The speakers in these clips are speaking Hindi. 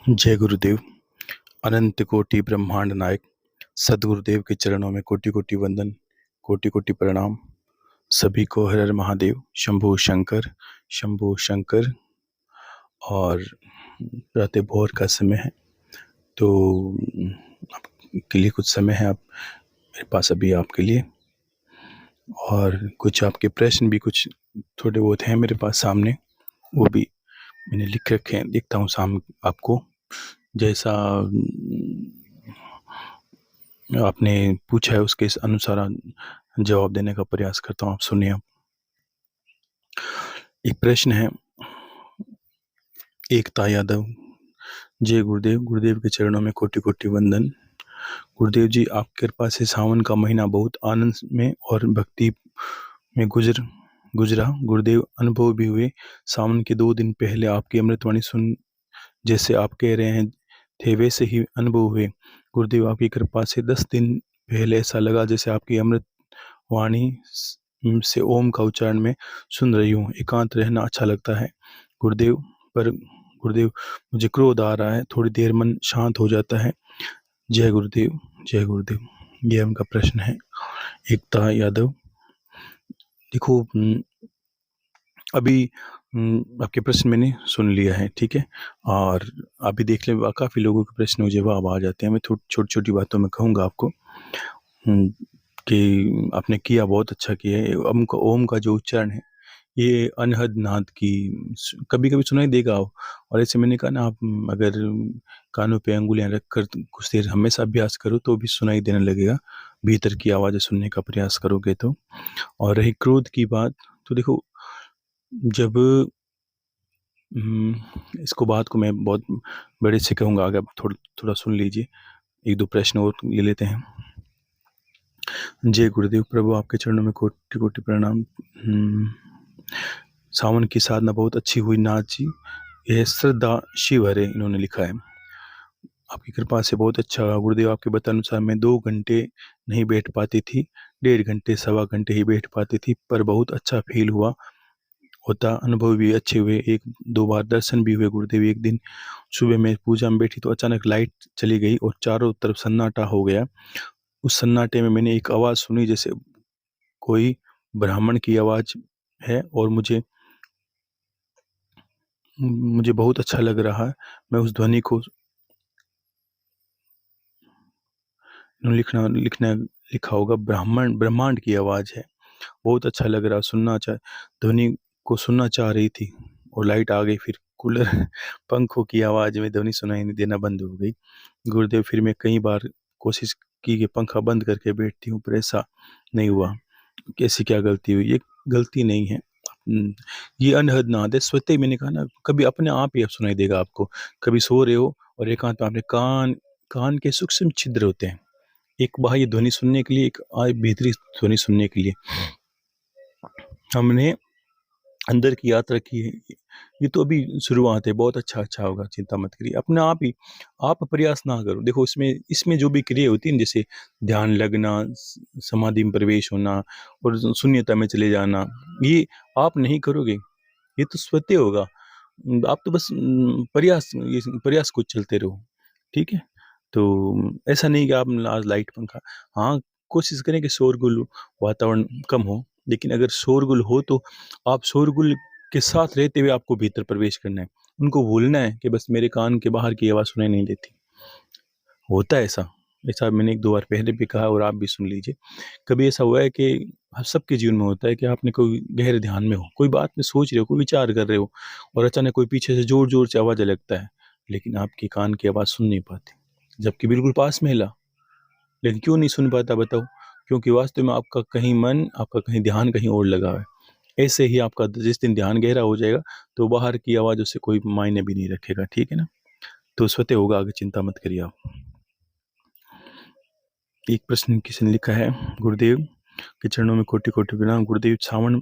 जय गुरुदेव। अनंत कोटि ब्रह्मांड नायक सदगुरुदेव के चरणों में कोटि कोटि वंदन, कोटि कोटि प्रणाम। सभी को हर हर महादेव, शंभू शंकर, शंभू शंकर। और प्रातः भोर का समय है, तो आपके लिए कुछ समय है, आप मेरे पास अभी आपके लिए, और कुछ आपके प्रश्न भी कुछ थोड़े बहुत हैं मेरे पास सामने, वो भी मैंने लिख रखे हैं। देखता हूँ शाम आपको जैसा आपने पूछा है उसके अनुसार जवाब देने का प्रयास करता हूँ। आप सुनिए। एक प्रश्न है, एकता यादव। जय गुरुदेव, गुरुदेव के चरणों में कोटि कोटि वंदन। गुरुदेव जी, आपकी कृपा से सावन का महीना बहुत आनंद में और भक्ति में गुजरा। गुरुदेव, अनुभव भी हुए। सावन के 2 दिन पहले आपकी अमृतवाणी सुन, जैसे आप कह रहे हैं थे वैसे ही अनुभव हुए। गुरुदेव, आपकी कृपा से 10 दिन पहले ऐसा लगा जैसे आपकी अमृत वाणी से ओम का उच्चारण में सुन रही हूँ। एकांत रहना अच्छा लगता है गुरुदेव, पर गुरुदेव मुझे क्रोध आ रहा है, थोड़ी देर मन शांत हो जाता है। जय गुरुदेव, जय गुरुदेव। ये उनका प्रश्न है, एकता यादव। देखो, अभी आपके प्रश्न मैंने सुन लिया है, ठीक है। और अभी देख लें, काफ़ी लोगों के प्रश्न मुझे जवाब आ जाते हैं। मैं छोटी छोटी बातों में कहूँगा आपको कि आपने किया, बहुत अच्छा किया है। ओम का जो उच्चारण है, ये अनहद नाद की कभी कभी सुनाई देगा। और ऐसे मैंने कहा ना, आप अगर कानों पे अंगुलियां रख कर कुछ देर हमेशा अभ्यास करो तो भी सुनाई देने लगेगा, भीतर की आवाज़ें सुनने का प्रयास करोगे तो। और रही क्रोध की बात, तो देखो, जब इसको बात को मैं बहुत बड़े से कहूँगा, आगे आप थोड़ा थोड़ा सुन लीजिए। एक दो प्रश्न और ले लेते हैं। जय गुरुदेव, प्रभु आपके चरणों में कोटि कोटि प्रणाम। सावन की साधना बहुत अच्छी हुई नाथ जी। यह श्रद्धा शिव हरे, इन्होंने लिखा है। आपकी कृपा से बहुत अच्छा हुआ गुरुदेव। आपके बतानुसार मैं 2 घंटे नहीं बैठ पाती थी, 1.5 घंटे 1.25 घंटे ही बैठ पाती थी, पर बहुत अच्छा फील होता। अनुभव भी अच्छे हुए। 1-2 बार दर्शन भी हुए गुरुदेव। एक दिन सुबह में पूजा में बैठी तो अचानक लाइट चली गई और चारों तरफ सन्नाटा हो गया। उस सन्नाटे में मैंने एक आवाज़ सुनी, जैसे कोई ब्राह्मण की आवाज़ है, और मुझे मुझे बहुत अच्छा लग रहा है। मैं उस ध्वनि को लिखना लिखना लिखा होगा, ब्रह्मांड की आवाज़ है। बहुत अच्छा लग रहा, ध्वनि को सुनना चाह रही थी, और लाइट आ गई। फिर कूलर पंखों की आवाज़ में ध्वनि सुनाई नहीं देना बंद हो गई। गुरुदेव, फिर मैं कई बार कोशिश की कि पंखा बंद करके बैठती हूँ, पर ऐसा नहीं हुआ। कैसी क्या गलती हुई? ये गलती नहीं है। ये अनहद नाद है, स्वतः ही। मैंने कहा ना, कभी अपने आप ही अब सुनाई देगा आपको। कभी सो रहे हो और एकांत में आपने कान के सूक्ष्म छिद्र होते हैं, एक बाह्य ध्वनि सुनने के लिए, एक भीतरी ध्वनि सुनने के लिए। हमने अंदर की यात्रा की है। ये तो अभी शुरुआत है, बहुत अच्छा होगा, चिंता मत करिए। अपने आप ही आप प्रयास ना करो। देखो, इसमें इसमें जो भी क्रिया होती है, जैसे ध्यान लगना, समाधि में प्रवेश होना और शून्यता में चले जाना, ये आप नहीं करोगे, ये तो स्वतः होगा। आप तो बस प्रयास को चलते रहो, ठीक है। तो ऐसा नहीं कि आप आज लाइट पंखा, हाँ, कोशिश करें कि शोरगुल वातावरण कम हो। लेकिन अगर शोरगुल हो तो आप शोरगुल के साथ रहते हुए आपको भीतर प्रवेश करना है। उनको भूलना है कि बस मेरे कान के बाहर की आवाज़ सुनाई नहीं देती। होता है ऐसा, ऐसा मैंने 1-2 बार पहले भी कहा, और आप भी सुन लीजिए। कभी ऐसा हुआ है कि सबके जीवन में होता है कि आपने कोई गहरे ध्यान में हो, कोई बात में सोच रहे हो, कोई विचार कर रहे हो, और अचानक कोई पीछे से जोर जोर से आवाज़ लगता है, लेकिन आपके कान की आवाज़ सुन नहीं पाती, जबकि बिल्कुल पास में हिला। लेकिन क्यों नहीं सुन पाता बताओ? क्योंकि वास्तव में आपका कहीं मन, आपका कहीं ध्यान कहीं और लगा है। ऐसे ही आपका जिस दिन ध्यान गहरा हो जाएगा, तो बाहर की आवाज़ उससे कोई मायने भी नहीं रखेगा, ठीक है ना। तो स्वतः होगा, आगे चिंता मत करिए आप। एक प्रश्न किसी ने लिखा है, गुरुदेव के चरणों में कोटि कोटि प्रणाम। गुरुदेव, सावन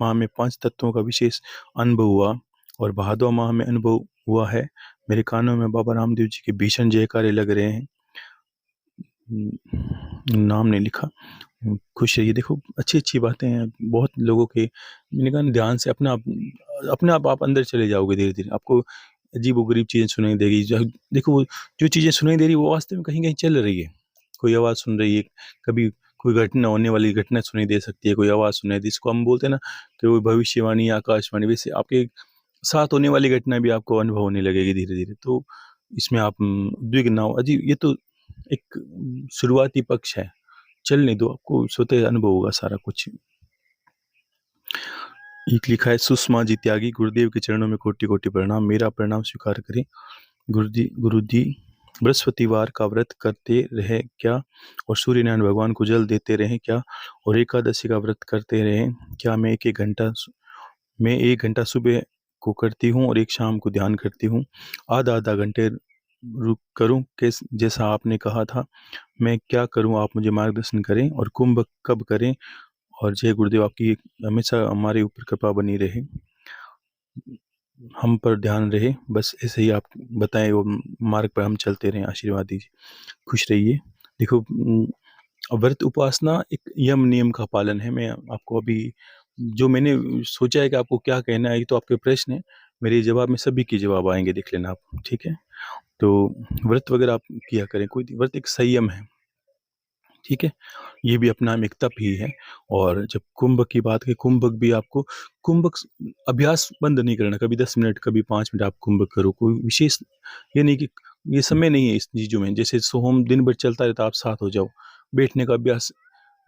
माह में 5 तत्वों का विशेष अनुभव हुआ, और भादों माह में अनुभव हुआ है। मेरे कानों में बाबा रामदेव जी के भीषण जयकारे लग रहे हैं। नाम नहीं लिखा। खुश रहिए। देखो, अच्छी अच्छी बातें हैं बहुत लोगों के। मैंने कहा ना, ध्यान से अपने आप आप अंदर चले जाओगे, धीरे धीरे आपको अजीबोगरीब चीज़ें सुनाई देगी। देखो वो जो चीज़ें सुनाई दे रही है वो वास्तव में कहीं कहीं चल रही है। कोई आवाज़ सुन रही है, कभी कोई घटना होने वाली घटना सुनाई दे सकती है, कोई आवाज़ सुनाई दी, जिसको हम बोलते हैं ना कि वो भविष्यवाणी, आकाशवाणी, वैसे आपके साथ होने वाली घटना भी आपको अनुभव होने लगेगी धीरे धीरे। तो इसमें आप उद्विग्न ना हो। अजी ये तो एक शुरुआती पक्ष है, चलने दो, आपको स्वतः अनुभव होगा सारा कुछ। एक लिखा है, सुषमा जी त्यागी, गुरुदेव के चरणों में कोटि कोटि प्रणाम, मेरा प्रणाम स्वीकार करें गुरु जी। बृहस्पतिवार का व्रत करते रहे क्या, और सूर्य नारायण भगवान को जल देते रहे क्या, और एकादशी का व्रत करते रहे क्या। मैं एक घंटा सुबह को करती हूँ और एक शाम को ध्यान करती हूँ। आधा आधा घंटे रुक करूँ कैस जैसा आपने कहा था, मैं क्या करूँ, आप मुझे मार्गदर्शन करें, और कुंभ कब करें। और जय गुरुदेव, आपकी हमेशा हमारे ऊपर कृपा बनी रहे, हम पर ध्यान रहे, बस ऐसे ही आप बताएं, वो मार्ग पर हम चलते रहें, आशीर्वाद दीजिए, खुश रहिए। देखो व्रत उपासना एक यम नियम का पालन है। मैं आपको अभी जो मैंने सोचा है कि आपको क्या कहना है, ये तो आपके प्रश्न है, मेरे जवाब में सभी के जवाब आएंगे, देख लेना आप, ठीक है। तो व्रत वगैरह आप किया करें, कोई व्रत एक संयम है, ठीक है, ये भी अपना में एक तप ही है। और जब कुंभ की बात की, कुंभक भी आपको कुंभक अभ्यास बंद नहीं करना, कभी 10 मिनट, कभी 5 मिनट आप कुंभक करो, कोई विशेष ये नहीं कि ये समय नहीं है इस चीज़ों में। जैसे सोहम दिन भर चलता रहता, आप साथ हो जाओ, बैठने का अभ्यास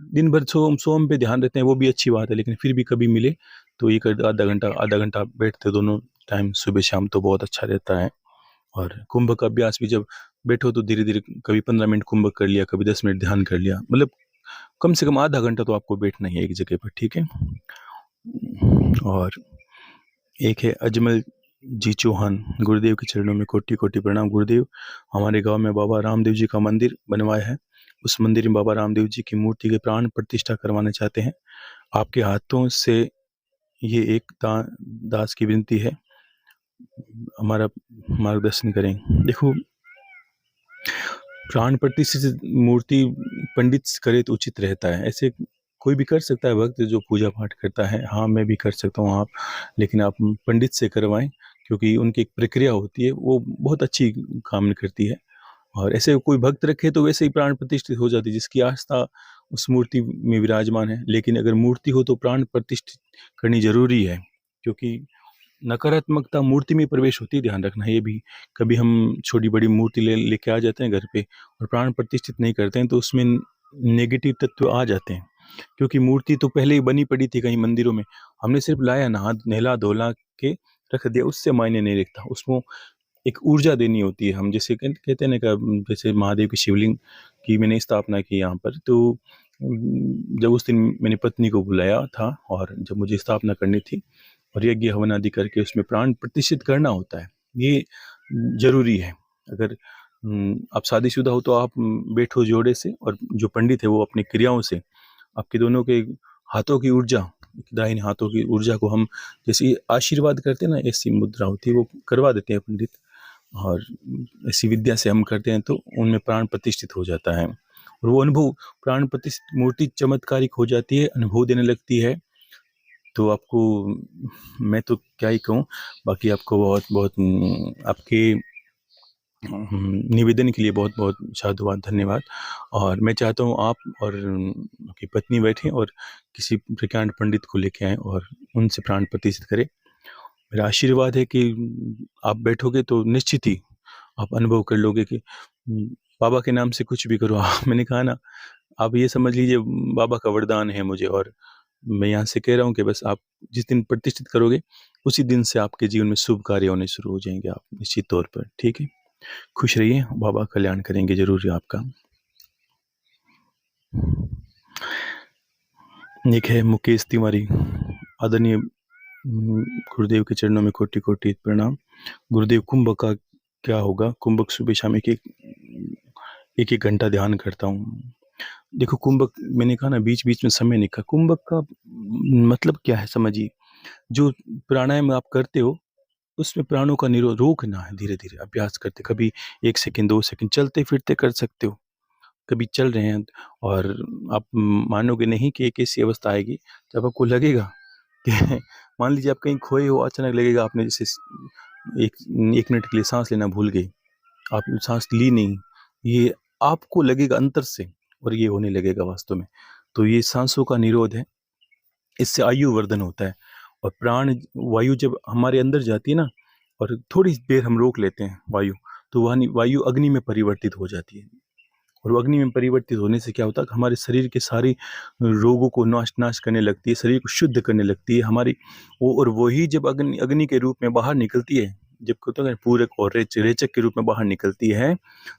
दिन भर सोहम सोहम पे ध्यान रहते हैं, वो भी अच्छी बात है, लेकिन फिर भी कभी मिले तो एक आधा घंटा बैठते दोनों टाइम, सुबह शाम, तो बहुत अच्छा रहता है। और कुंभ का अभ्यास भी जब बैठो तो धीरे धीरे, कभी 15 मिनट कुंभ कर लिया, कभी 10 मिनट ध्यान कर लिया, मतलब कम से कम आधा घंटा तो आपको बैठना ही है एक जगह पर, ठीक है। और एक है अजमल जी चौहान, गुरुदेव के चरणों में कोटि कोटि प्रणाम गुरुदेव। हमारे गांव में बाबा रामदेव जी का मंदिर बनवाया है, उस मंदिर में बाबा रामदेव जी की मूर्ति के प्राण प्रतिष्ठा करवाना चाहते हैं, आपके हाथों से ये एक दास की विनती है, हमारा मार्गदर्शन करें। देखो प्राण प्रतिष्ठित मूर्ति पंडित करे तो उचित रहता है, ऐसे कोई भी कर सकता है भक्त जो पूजा पाठ करता है, हाँ मैं भी कर सकता हूँ, आप, लेकिन आप पंडित से करवाएं, क्योंकि उनकी एक प्रक्रिया होती है, वो बहुत अच्छी काम करती है। और ऐसे कोई भक्त रखे तो वैसे ही प्राण प्रतिष्ठित हो जाती है, जिसकी आस्था उस मूर्ति में विराजमान है। लेकिन अगर मूर्ति हो तो प्राण प्रतिष्ठित करनी जरूरी है, क्योंकि नकारात्मकता मूर्ति में प्रवेश होती है, ध्यान रखना ये भी। कभी हम छोटी बड़ी मूर्ति लेके आ जाते हैं घर पे और प्राण प्रतिष्ठित नहीं करते हैं, तो उसमें नेगेटिव तत्व आ जाते हैं, क्योंकि मूर्ति तो पहले ही बनी पड़ी थी कहीं मंदिरों में, हमने सिर्फ लाया, नहा नहला धोला के रख दिया, उससे मायने नहीं रखता, उसको एक ऊर्जा देनी होती है। हम जैसे कहते हैं ना कि जैसे महादेव की शिवलिंग की मैंने स्थापना की यहाँ पर, तो जब उस दिन मैंने पत्नी को बुलाया था और जब मुझे स्थापना करनी थी और यज्ञ हवन आदि करके उसमें प्राण प्रतिष्ठित करना होता है, ये जरूरी है। अगर आप शादीशुदा हो तो आप बैठो जोड़े से, और जो पंडित है वो अपनी क्रियाओं से आपके दोनों के हाथों की ऊर्जा, दाहिने हाथों की ऊर्जा को हम जैसे आशीर्वाद करते हैं ना, ऐसी मुद्रा होती है, वो करवा देते हैं पंडित, और ऐसी विद्या से हम करते हैं तो उनमें प्राण प्रतिष्ठित हो जाता है, और वो अनुभव, प्राण प्रतिष्ठित मूर्ति चमत्कारिक हो जाती है, अनुभव देने लगती है। तो आपको मैं तो क्या ही कहूँ, बाकी आपको बहुत बहुत आपके निवेदन के लिए बहुत बहुत साधुवाद, धन्यवाद। और मैं चाहता हूँ आप और आपकी पत्नी बैठें और किसी प्रज्ञान पंडित को लेके आएँ और उनसे प्राण प्रतिष्ठित करें। मेरा आशीर्वाद है कि आप बैठोगे तो निश्चित ही आप अनुभव कर लोगे कि बाबा के नाम से कुछ भी करो। मैंने कहा ना, आप ये समझ लीजिए बाबा का वरदान है मुझे, और मैं यहाँ से कह रहा हूँ कि बस आप जिस दिन प्रतिष्ठित करोगे उसी दिन से आपके जीवन में शुभ कार्य होने शुरू हो जाएंगे, आप निश्चित तौर पर, ठीक है। खुश रहिए, बाबा कल्याण करेंगे जरूर आपका। एक है मुकेश तिवारी, आदरणीय गुरुदेव के चरणों में कोटि कोटि प्रणाम गुरुदेव। कुंभ का क्या होगा, कुंभक सुबह शाम एक एक घंटा ध्यान करता हूँ। देखो कुंभक, मैंने कहा ना बीच बीच में समय निकला, कुंभक का मतलब क्या है समझिए, जो प्राणायाम आप करते हो उसमें प्राणों का निरोध रोकना है, धीरे धीरे अभ्यास करते, कभी 1 सेकंड 2 सेकंड चलते फिरते कर सकते हो, कभी चल रहे हैं, और आप मानोगे नहीं कि एक ऐसी अवस्था आएगी जब आपको लगेगा कि मान लीजिए आप कहीं खोए हो, अचानक लगेगा आपने जैसे एक 1 मिनट के लिए सांस लेना भूल गए, आपने सांस ली नहीं, ये आपको लगेगा अंतर से, और ये होने लगेगा वास्तव में। तो ये सांसों का निरोध है, इससे आयु वर्धन होता है। और प्राण वायु जब हमारे अंदर जाती है ना, और थोड़ी देर हम रोक लेते हैं वायु, तो वह वायु अग्नि में परिवर्तित हो जाती है। और वो अग्नि में परिवर्तित होने से क्या होता है कि हमारे शरीर के सारी रोगों को नाश नाश करने लगती है, शरीर को शुद्ध करने लगती है हमारी वो। और वही जब अग्नि अग्नि के रूप में बाहर निकलती है, जब होता है पूरक और रेचक के रूप में बाहर निकलती है,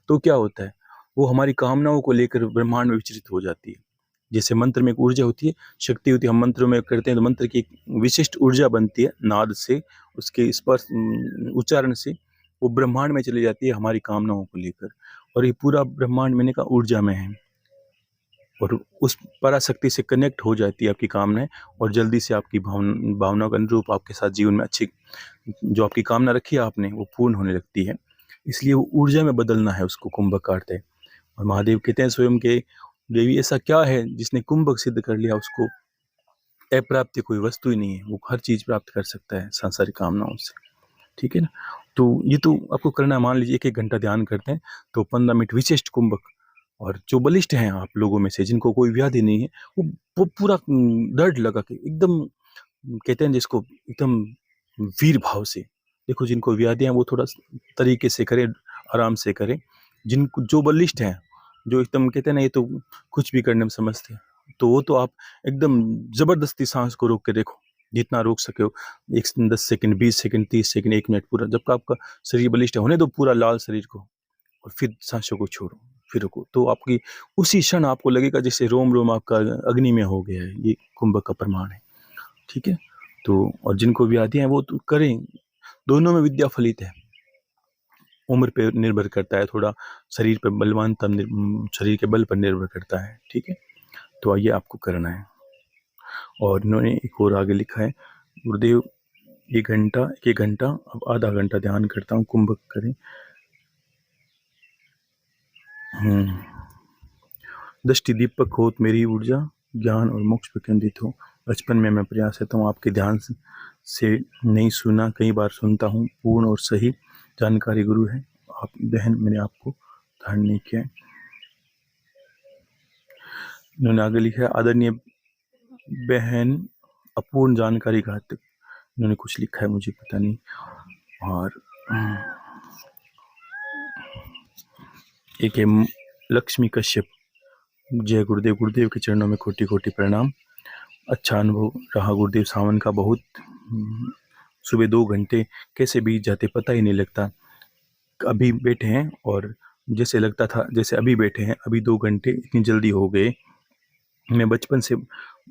तो क्या होता है, वो हमारी कामनाओं को लेकर ब्रह्मांड में विचरित हो जाती है। जैसे मंत्र में एक ऊर्जा होती है, शक्ति होती है, हम मंत्रों में करते हैं तो मंत्र की एक विशिष्ट ऊर्जा बनती है नाद से, उसके स्पर्श उच्चारण से वो ब्रह्मांड में चली जाती है हमारी कामनाओं को लेकर। और ये पूरा ब्रह्मांड मैंने कहा ऊर्जा में है, और उस पराशक्ति से कनेक्ट हो जाती है आपकी कामनाएं, और जल्दी से आपकी भावनाओं के अनुरूप आपके साथ जीवन में अच्छी जो आपकी कामना रखी है आपने वो पूर्ण होने लगती है। इसलिए वो ऊर्जा में बदलना है उसको, कुंभक का अर्थ है। और महादेव कहते हैं स्वयं के, देवी ऐसा क्या है जिसने कुंभक सिद्ध कर लिया, उसको अप्राप्य कोई वस्तु ही नहीं है, वो हर चीज प्राप्त कर सकता है सांसारिक कामनाओं से। ठीक है ना। तो ये तो आपको करना है, मान लीजिए 1-1 घंटा ध्यान करते हैं तो 15 मिनट विशिष्ट कुंभक। और जो बलिष्ठ हैं आप लोगों में से जिनको कोई व्याधि नहीं है, वो पूरा दर्द लगा के एकदम, कहते हैं जिसको एकदम वीर भाव से देखो। जिनको व्याधि हैं वो थोड़ा तरीके से करें, आराम से करें। जिनको जो बलिष्ठ हैं, जो एकदम कहते हैं ना ये तो कुछ भी करने में समझते हैं, तो वो तो आप एकदम जबरदस्ती सांस को रोक के देखो, जितना रोक सके हो। 10 सेकंड, 20 सेकंड, 30 सेकंड, 1 मिनट पूरा, जब आपका शरीर बलिष्ठ होने दो पूरा लाल शरीर को, और फिर सांसों को छोड़ो, फिर रुको, तो आपकी उसी क्षण आपको लगेगा जैसे रोम रोम आपका अग्नि में हो गया है। ये कुंभक का प्रमाण है। ठीक है। तो और जिनको व्याधि है वो तो करें, दोनों में विद्या फलित है। उम्र पे निर्भर करता है थोड़ा, शरीर पे बलवान शरीर के बल पर निर्भर करता है। ठीक है। तो ये आपको करना है। और इन्होंने एक और आगे लिखा है, गुरुदेव 1 घंटा 1 घंटा अब आधा घंटा ध्यान करता हूँ, कुंभक करें। दृष्टि दीपक हो मेरी ऊर्जा, ज्ञान और मोक्ष पर केंद्रित हो। बचपन में मैं प्रयास करता हूँ आपके ध्यान से नहीं सुना, कई बार सुनता हूँ, पूर्ण और सही जानकारी गुरु है आप। बहन मैंने आपको धारण नहीं किया। इन्होंने आगे लिखा है, आदरणीय बहन अपूर्ण जानकारी घातक, इन्होंने कुछ लिखा है मुझे पता नहीं। और एक है लक्ष्मी कश्यप, जय गुरुदेव, गुरुदेव के चरणों में कोटि कोटि प्रणाम। अच्छा अनुभव रहा गुरुदेव, सावन का बहुत सुबह 2 घंटे कैसे बीत जाते पता ही नहीं लगता। अभी बैठे हैं और जैसे लगता था जैसे अभी बैठे हैं, अभी 2 घंटे इतनी जल्दी हो गए। मैं बचपन से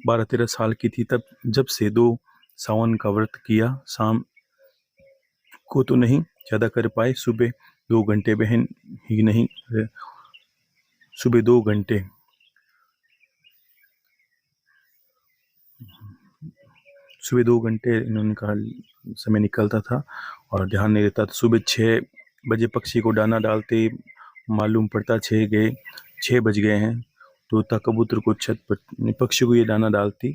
12-13 साल की थी तब, जब से 2 सावन का व्रत किया, शाम को तो नहीं ज़्यादा कर पाए, सुबह 2 घंटे बहन ही नहीं, सुबह 2 घंटे सुबह 2 घंटे इन्होंने कहा समय निकलता था और ध्यान नहीं रहता था। सुबह 6 बजे पक्षी को दाना डालते मालूम पड़ता 6 बज गए हैं, तोता कबूतर को छत पर पक्षी को ये दाना डालती।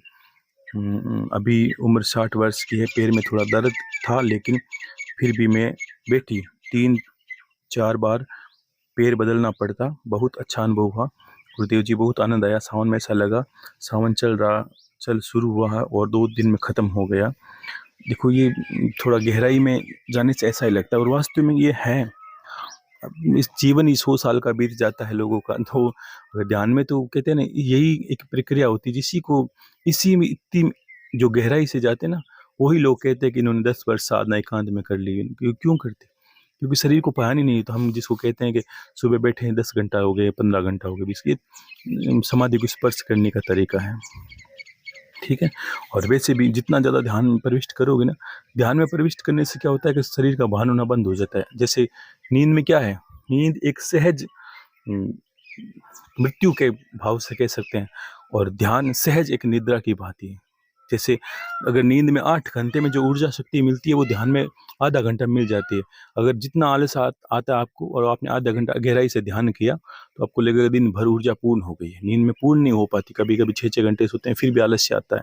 अभी उम्र 60 वर्ष की है, पैर में थोड़ा दर्द था लेकिन फिर भी मैं बैठी, 3-4 बार पैर बदलना पड़ता। बहुत अच्छा अनुभव हुआ गुरुदेव जी, बहुत आनंद आया। सावन में ऐसा लगा सावन चल शुरू हुआ है और 2 दिन में ख़त्म हो गया। देखो ये थोड़ा गहराई में जाने से ऐसा ही लगता है, और वास्तव में ये है। इस जीवन ही 100 साल का बीत जाता है लोगों का, तो ध्यान में तो कहते हैं ना यही एक प्रक्रिया होती है, इसी में इतनी जो गहराई से जाते हैं ना, वही लोग कहते हैं कि इन्होंने 10 वर्ष साधना एकांत में कर ली। क्यों करते? क्योंकि शरीर को पाया नहीं, तो हम जिसको कहते हैं कि सुबह बैठे हैं 10 घंटा हो गए, 15 घंटा हो गए, ये समाधि को स्पर्श करने का तरीका है। ठीक है। और वैसे भी जितना ज़्यादा ध्यान में प्रविष्ट करोगे ना, ध्यान में प्रविष्ट करने से क्या होता है कि शरीर का भान होना बंद हो जाता है। जैसे नींद में क्या है, नींद एक सहज मृत्यु के भाव से कह सकते हैं, और ध्यान सहज एक निद्रा की भांति है। जैसे अगर नींद में 8 घंटे में जो ऊर्जा शक्ति मिलती है वो ध्यान में आधा घंटा मिल जाती है। अगर जितना आलस आता है आपको और आपने आधा घंटा गहराई से ध्यान किया तो आपको लगेगा दिन भर ऊर्जा पूर्ण हो गई है। नींद में पूर्ण नहीं हो पाती, कभी कभी 6-6 घंटे सोते हैं फिर भी आलस्य आता है,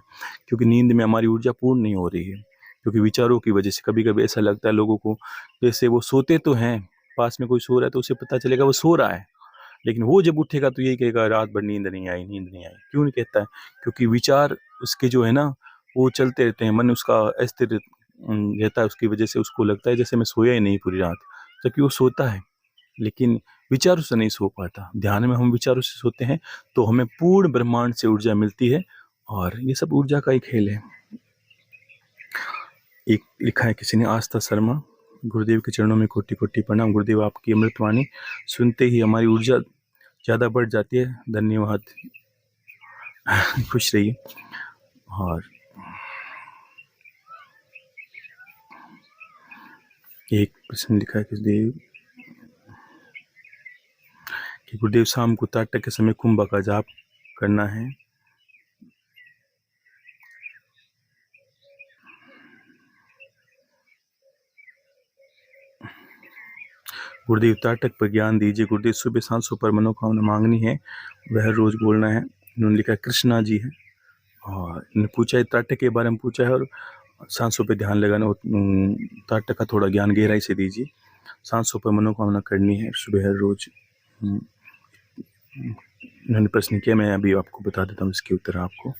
क्योंकि नींद में हमारी ऊर्जा पूर्ण नहीं हो रही है। क्योंकि विचारों की वजह से कभी कभी ऐसा लगता है लोगों को, जैसे वो सोते तो हैं, पास में कोई सो रहा है तो उसे पता चलेगा वो सो रहा है, लेकिन वो जब उठेगा तो यही कहेगा रात भर नींद नहीं आई, नींद नहीं आई। क्यों नहीं कहता है? क्योंकि विचार उसके जो है ना वो चलते रहते हैं, मन उसका अस्थिर रहता है, उसकी वजह से उसको लगता है जैसे मैं सोया ही नहीं पूरी रात, जबकि वो सोता है, लेकिन विचारों से नहीं सो पाता। ध्यान में हम विचारों से सोते हैं तो हमें पूर्ण ब्रह्मांड से ऊर्जा मिलती है, और ये सब ऊर्जा का ही खेल है। एक लिखा है किसी ने, आस्था शर्मा, गुरुदेव के चरणों में कोटि कोटि प्रणाम। गुरुदेव आपकी अमृतवाणी सुनते ही हमारी ऊर्जा ज़्यादा बढ़ जाती है, धन्यवाद। खुश रहिए। और एक प्रश्न लिखा है कि गुरुदेव शाम को ताटक के समय कुंभ का जाप करना है। गुरुदेव ताटक पर ज्ञान दीजिए। गुरुदेव सुबह सांसों पर मनोकामना मांगनी है, वह रोज बोलना है। उन्होंने लिखा कृष्णा जी है, और उन्होंने पूछा है ताटक के बारे में पूछा है, और सांसों पे ध्यान लगाना। ताटक का थोड़ा ज्ञान गहराई से दीजिए। सांसों पर मनोकामना करनी है सुबह हर रोज। उन्होंने प्रश्न किया, मैं अभी आपको बता देता हूँ इसके उत्तर आपको।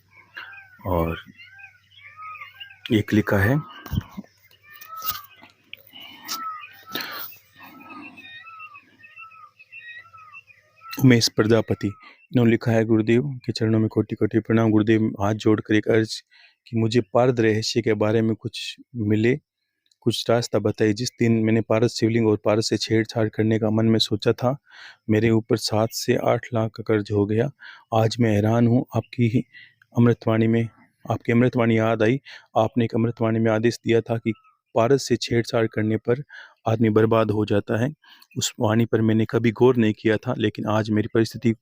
और एक लिखा है उमेश प्रजापति, इन्होंने लिखा है गुरुदेव के चरणों में कोटि कोटि प्रणाम। गुरुदेव हाथ जोड़कर एक अर्ज कि मुझे पारद रहस्य के बारे में कुछ मिले, कुछ रास्ता बताइए। जिस दिन मैंने पारस शिवलिंग और पारस से छेड़छाड़ करने का मन में सोचा था, मेरे ऊपर 7 से 8 लाख का कर्ज हो गया। आज मैं हैरान हूँ। आपकी अमृतवाणी याद आई। आपने एक अमृतवाणी में आदेश दिया था कि पारस से छेड़छाड़ करने पर आदमी बर्बाद हो जाता है। उस वाणी पर मैंने कभी गौर नहीं किया था, लेकिन आज मेरी परिस्थिति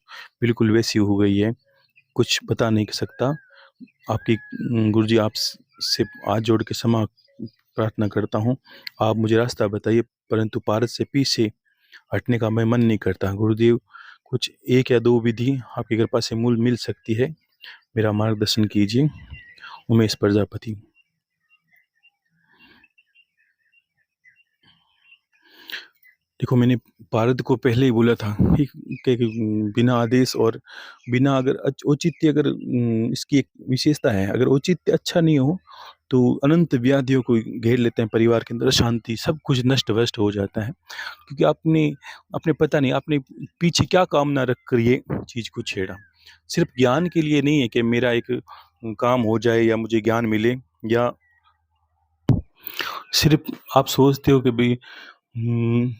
बिल्कुल वैसी हो गई है, कुछ बता नहीं सकता। आपकी गुरुजी आप से हाथ जोड़ के क्षमा प्रार्थना करता हूँ, आप मुझे रास्ता बताइए, परंतु पारस से पीछे हटने का मैं मन नहीं करता। गुरुदेव कुछ 1 या 2 विधि आपकी कृपा से मूल मिल सकती है, मेरा मार्गदर्शन कीजिए। उमेश प्रजापति। देखो, मैंने पारद को पहले ही बोला था कि बिना आदेश और बिना अगर औचित्य, अगर इसकी एक विशेषता है, अगर औचित्य अच्छा नहीं हो तो अनंत व्याधियों को घेर लेते हैं परिवार के अंदर, शांति सब कुछ नष्ट भ्रष्ट हो जाता है। क्योंकि आपने आपने पता नहीं आपने पीछे क्या कामना रख कर ये चीज को छेड़ा। सिर्फ ज्ञान के लिए नहीं है कि मेरा एक काम हो जाए या मुझे ज्ञान मिले, या सिर्फ आप सोचते हो कि भाई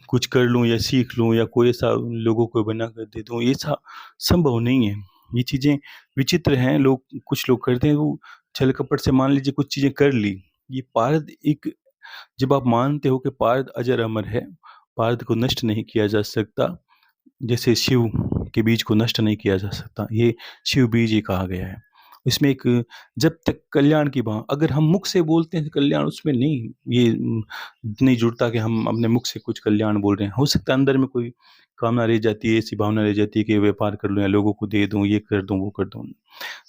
कुछ कर लूँ या सीख लूँ या कोई ऐसा लोगों को बना कर दे दूँ, ऐसा संभव नहीं है। ये चीज़ें विचित्र हैं। कुछ लोग करते हैं, वो छल कपट से मान लीजिए कुछ चीज़ें कर ली। ये पारद एक, जब आप मानते हो कि पारद अजर अमर है, पारद को नष्ट नहीं किया जा सकता, जैसे शिव के बीज को नष्ट नहीं किया जा सकता, ये शिव बीज ही कहा गया है। इसमें एक, जब तक कल्याण की बात, अगर हम मुख से बोलते हैं कल्याण, उसमें नहीं, ये नहीं जुड़ता कि हम अपने मुख से कुछ कल्याण बोल रहे हैं। हो सकता है अंदर में कोई कामना रह जाती है, ऐसी भावना रह जाती है कि व्यापार कर लूँ या लोगों को दे दूँ, ये कर दूँ वो कर दूँ,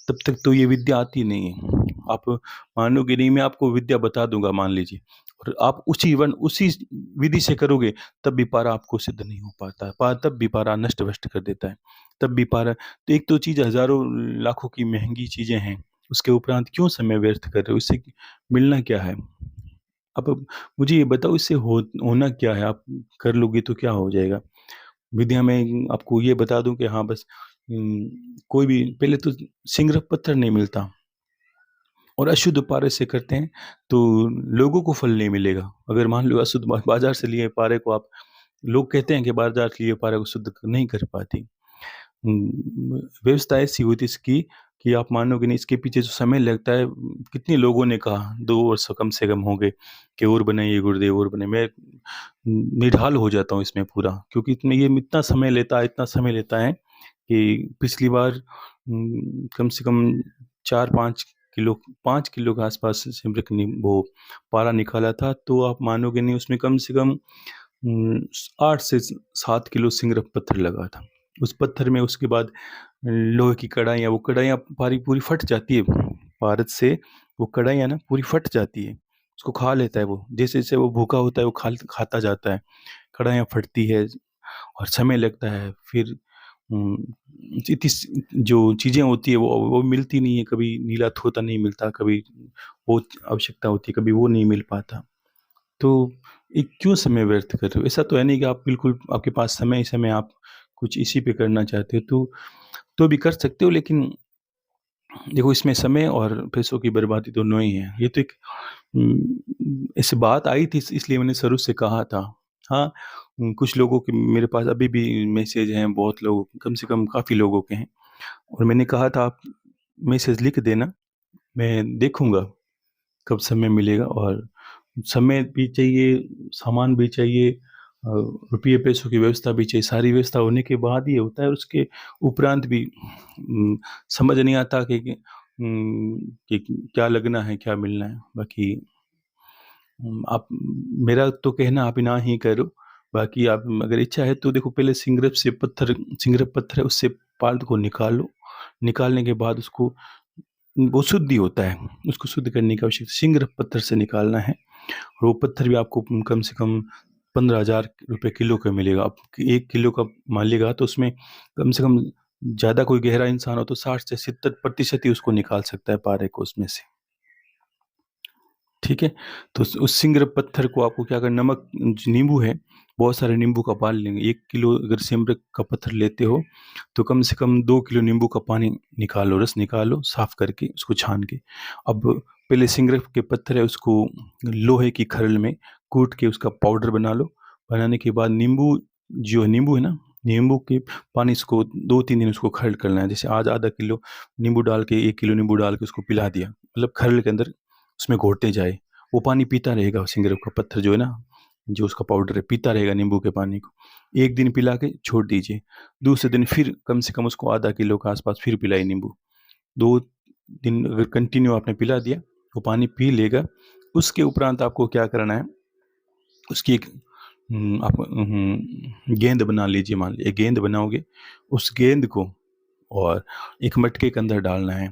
तब तक तो ये विद्या आती नहीं है। आप मानोगे नहीं, मैं आपको विद्या बता दूंगा मान लीजिए, और आप उसी विधि से करोगे, तब भी पारा आपको सिद्ध नहीं हो पाता है। तब भी पारा नष्ट भ्रष्ट कर देता है, तब भी पारा। तो एक तो चीज़ हजारों लाखों की महंगी चीज़ें हैं, उसके उपरांत क्यों समय व्यर्थ कर रहे हो? इससे मिलना क्या है? अब मुझे ये बताओ, इससे होना क्या है? आप कर लोगे तो क्या हो जाएगा? विधियाँ मैं आपको ये बता दूं कि हाँ बस, कोई भी पहले तो सिंगरफ पत्थर नहीं मिलता, और अशुद्ध पारे से करते हैं तो लोगों को फल नहीं मिलेगा। अगर मान लो अशुद्ध बाजार से लिए पारे को आप, लोग कहते हैं कि बाजार से लिए पारे को शुद्ध नहीं कर पाती। व्यवस्था ऐसी हुई थी इसकी कि आप मानोगे नहीं, इसके पीछे जो समय लगता है, कितने लोगों ने कहा, 2 वर्ष कम से कम हो गए कि और बनाइए गुरुदेव और बने। मैं निढाल हो जाता हूँ इसमें पूरा, क्योंकि इसमें ये इतना समय लेता है कि पिछली बार कम से कम 4-5 किलो, 5 किलो के आसपास सिमरक वो पारा निकाला था। तो आप मानोगे नहीं, उसमें कम से कम 8 से 7 किलो सिंगरफ पत्थर लगा था। उस पत्थर में उसके बाद लोहे की कढ़ाइयाँ, वो कढ़ाइयाँ पारी पूरी फट जाती है, पारद से वो कढ़ाइयाँ ना पूरी फट जाती है। उसको खा लेता है वो, जैसे जैसे वो भूखा होता है वो खाता जाता है। कढ़ाइयाँ फटती है और समय लगता है, फिर जो चीज़ें होती है वो मिलती नहीं है, कभी नीला थोता नहीं मिलता, कभी वो आवश्यकता होती है, कभी वो नहीं मिल पाता। तो एक क्यों समय व्यर्थ कर रहे हो? ऐसा तो है नहीं कि आप बिल्कुल आपके पास समय ही समय, आप कुछ इसी पे करना चाहते हो तो भी कर सकते हो, लेकिन देखो इसमें समय और पैसों की बर्बादी दोनों ही है। ये तो एक ऐसी बात आई थी इसलिए मैंने शुरू से कहा था। हाँ, कुछ लोगों के मेरे पास अभी भी मैसेज हैं, बहुत लोग, कम से कम काफ़ी लोगों के हैं, और मैंने कहा था आप मैसेज लिख देना, मैं देखूँगा कब समय मिलेगा। और समय भी चाहिए, सामान भी चाहिए, रुपये पैसों की व्यवस्था भी चाहिए, सारी व्यवस्था होने के बाद ये होता है। और उसके उपरांत भी समझ नहीं आता कि क्या लगना है, क्या मिलना है। बाकी आप, मेरा तो कहना आप ना ही करो। बाकी आप अगर इच्छा है तो देखो, पहले सिंगरप पत्थर है उससे पाल्ट को निकालो। निकालने के बाद उसको, वो शुद्ध ही होता है, उसको शुद्ध करने की आवश्यकता सिंगरप पत्थर से निकालना है। और वो पत्थर भी आपको कम से कम 15,000 रुपये किलो का मिलेगा। आप 1 किलो का मान लिएगा तो उसमें कम से कम, ज़्यादा कोई गहरा इंसान हो तो 60 से 70% ही उसको निकाल सकता है पारे को उसमें से। ठीक है? तो उस सिंगरप पत्थर को आपको क्या करना, नमक, जो नींबू है, बहुत सारे नींबू का पानी लेंगे। 1 किलो अगर सिंगरप का पत्थर लेते हो तो कम से कम 2 किलो नींबू का पानी निकालो, रस निकालो साफ करके, उसको छान के। अब पहले सिंगरप के पत्थर है उसको लोहे की खरल में कूट के उसका पाउडर बना लो। बनाने के बाद नींबू है ना, नींबू के पानी इसको 2-3 दिन उसको खरल करना है। जैसे आज आधा किलो नींबू डाल के, 1 किलो नींबू डाल के उसको पिला दिया, मतलब खरल के अंदर उसमें घोटते जाए, वो पानी पीता रहेगा। सिंगरप का पत्थर जो है ना, जो उसका पाउडर है, पीता रहेगा नींबू के पानी को। 1 दिन पिला के छोड़ दीजिए, दूसरे दिन फिर कम से कम उसको आधा किलो के आसपास फिर पिलाइए नींबू। 2 दिन अगर कंटिन्यू आपने पिला दिया, वो पानी पी लेगा। उसके उपरांत आपको क्या करना है, उसकी एक आप गेंद बना लीजिए। मान लीजिए एक गेंद बनाओगे, उस गेंद को और एक मटके के अंदर डालना है।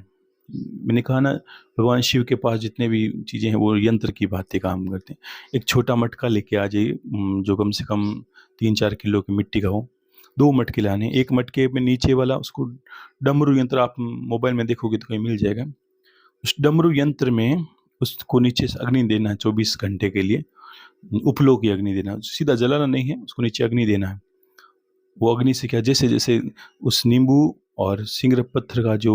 मैंने कहा ना, भगवान शिव के पास जितने भी चीज़ें हैं वो यंत्र की भांति काम करते हैं। एक छोटा मटका लेके आ जाइए, जो कम से कम 3-4 किलो की मिट्टी का हो। 2 मटके लाने, एक मटके में नीचे वाला उसको डमरू यंत्र, आप मोबाइल में देखोगे तो कहीं मिल जाएगा। उस डमरू यंत्र में उसको नीचे से अग्नि देना है 24 घंटे के लिए। उपलो की अग्नि देना है, सीधा जलाना नहीं है, उसको नीचे अग्नि देना है। वो अग्नि से क्या, जैसे जैसे उस नींबू और सिंगरप पत्थर का जो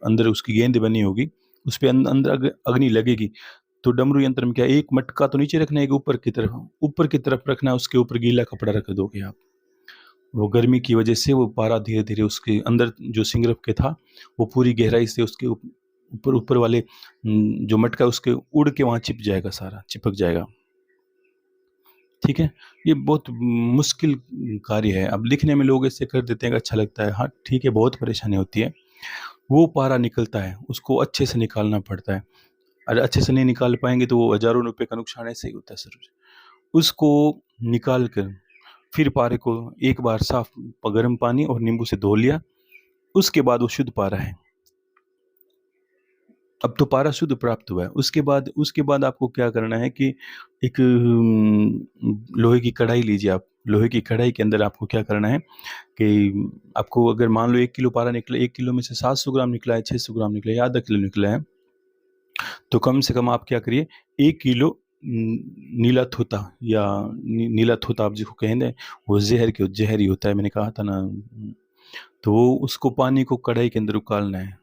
अंदर उसकी गेंद बनी होगी, उस पे अंदर अग्नि लगेगी। तो डमरू यंत्र में क्या, एक मटका तो नीचे रखना है, एक ऊपर की तरफ रखना है, उसके ऊपर गीला कपड़ा रख दोगे आप। वो गर्मी की वजह से वो पारा धीरे धीरे उसके अंदर जो सिंगरप के था, वो पूरी गहराई से उसके ऊपर ऊपर वाले जो मटका उसके उड़ के वहाँ चिप जाएगा, सारा चिपक जाएगा। ठीक है? ये बहुत मुश्किल कार्य है। अब लिखने में लोग ऐसे कर देते हैं कि अच्छा लगता है। हाँ, ठीक है, बहुत परेशानी होती है। वो पारा निकलता है, उसको अच्छे से निकालना पड़ता है। अगर अच्छे से नहीं निकाल पाएँगे तो वो हज़ारों रुपए का नुकसान ऐसे ही होता है सर। उसको निकाल कर फिर पारे को एक बार साफ गर्म पानी और नींबू से धो लिया, उसके बाद वो शुद्ध पारा है। अब तो पारा शुद्ध प्राप्त हुआ है। उसके बाद आपको क्या करना है कि एक लोहे की कढ़ाई लीजिए आप। लोहे की कढ़ाई के अंदर आपको क्या करना है कि आपको अगर मान लो 1 किलो पारा निकला, 1 किलो में से 700 ग्राम निकला है, 600 ग्राम निकला है या आधा किलो निकला है, तो कम से कम आप क्या करिए, 1 किलो नीला थोता या नीला थोता आप जिसको कहेंगे, वो ज़हर ही होता है, मैंने कहा था ना। तो वो उसको पानी को कढ़ाई के अंदर उबालना है।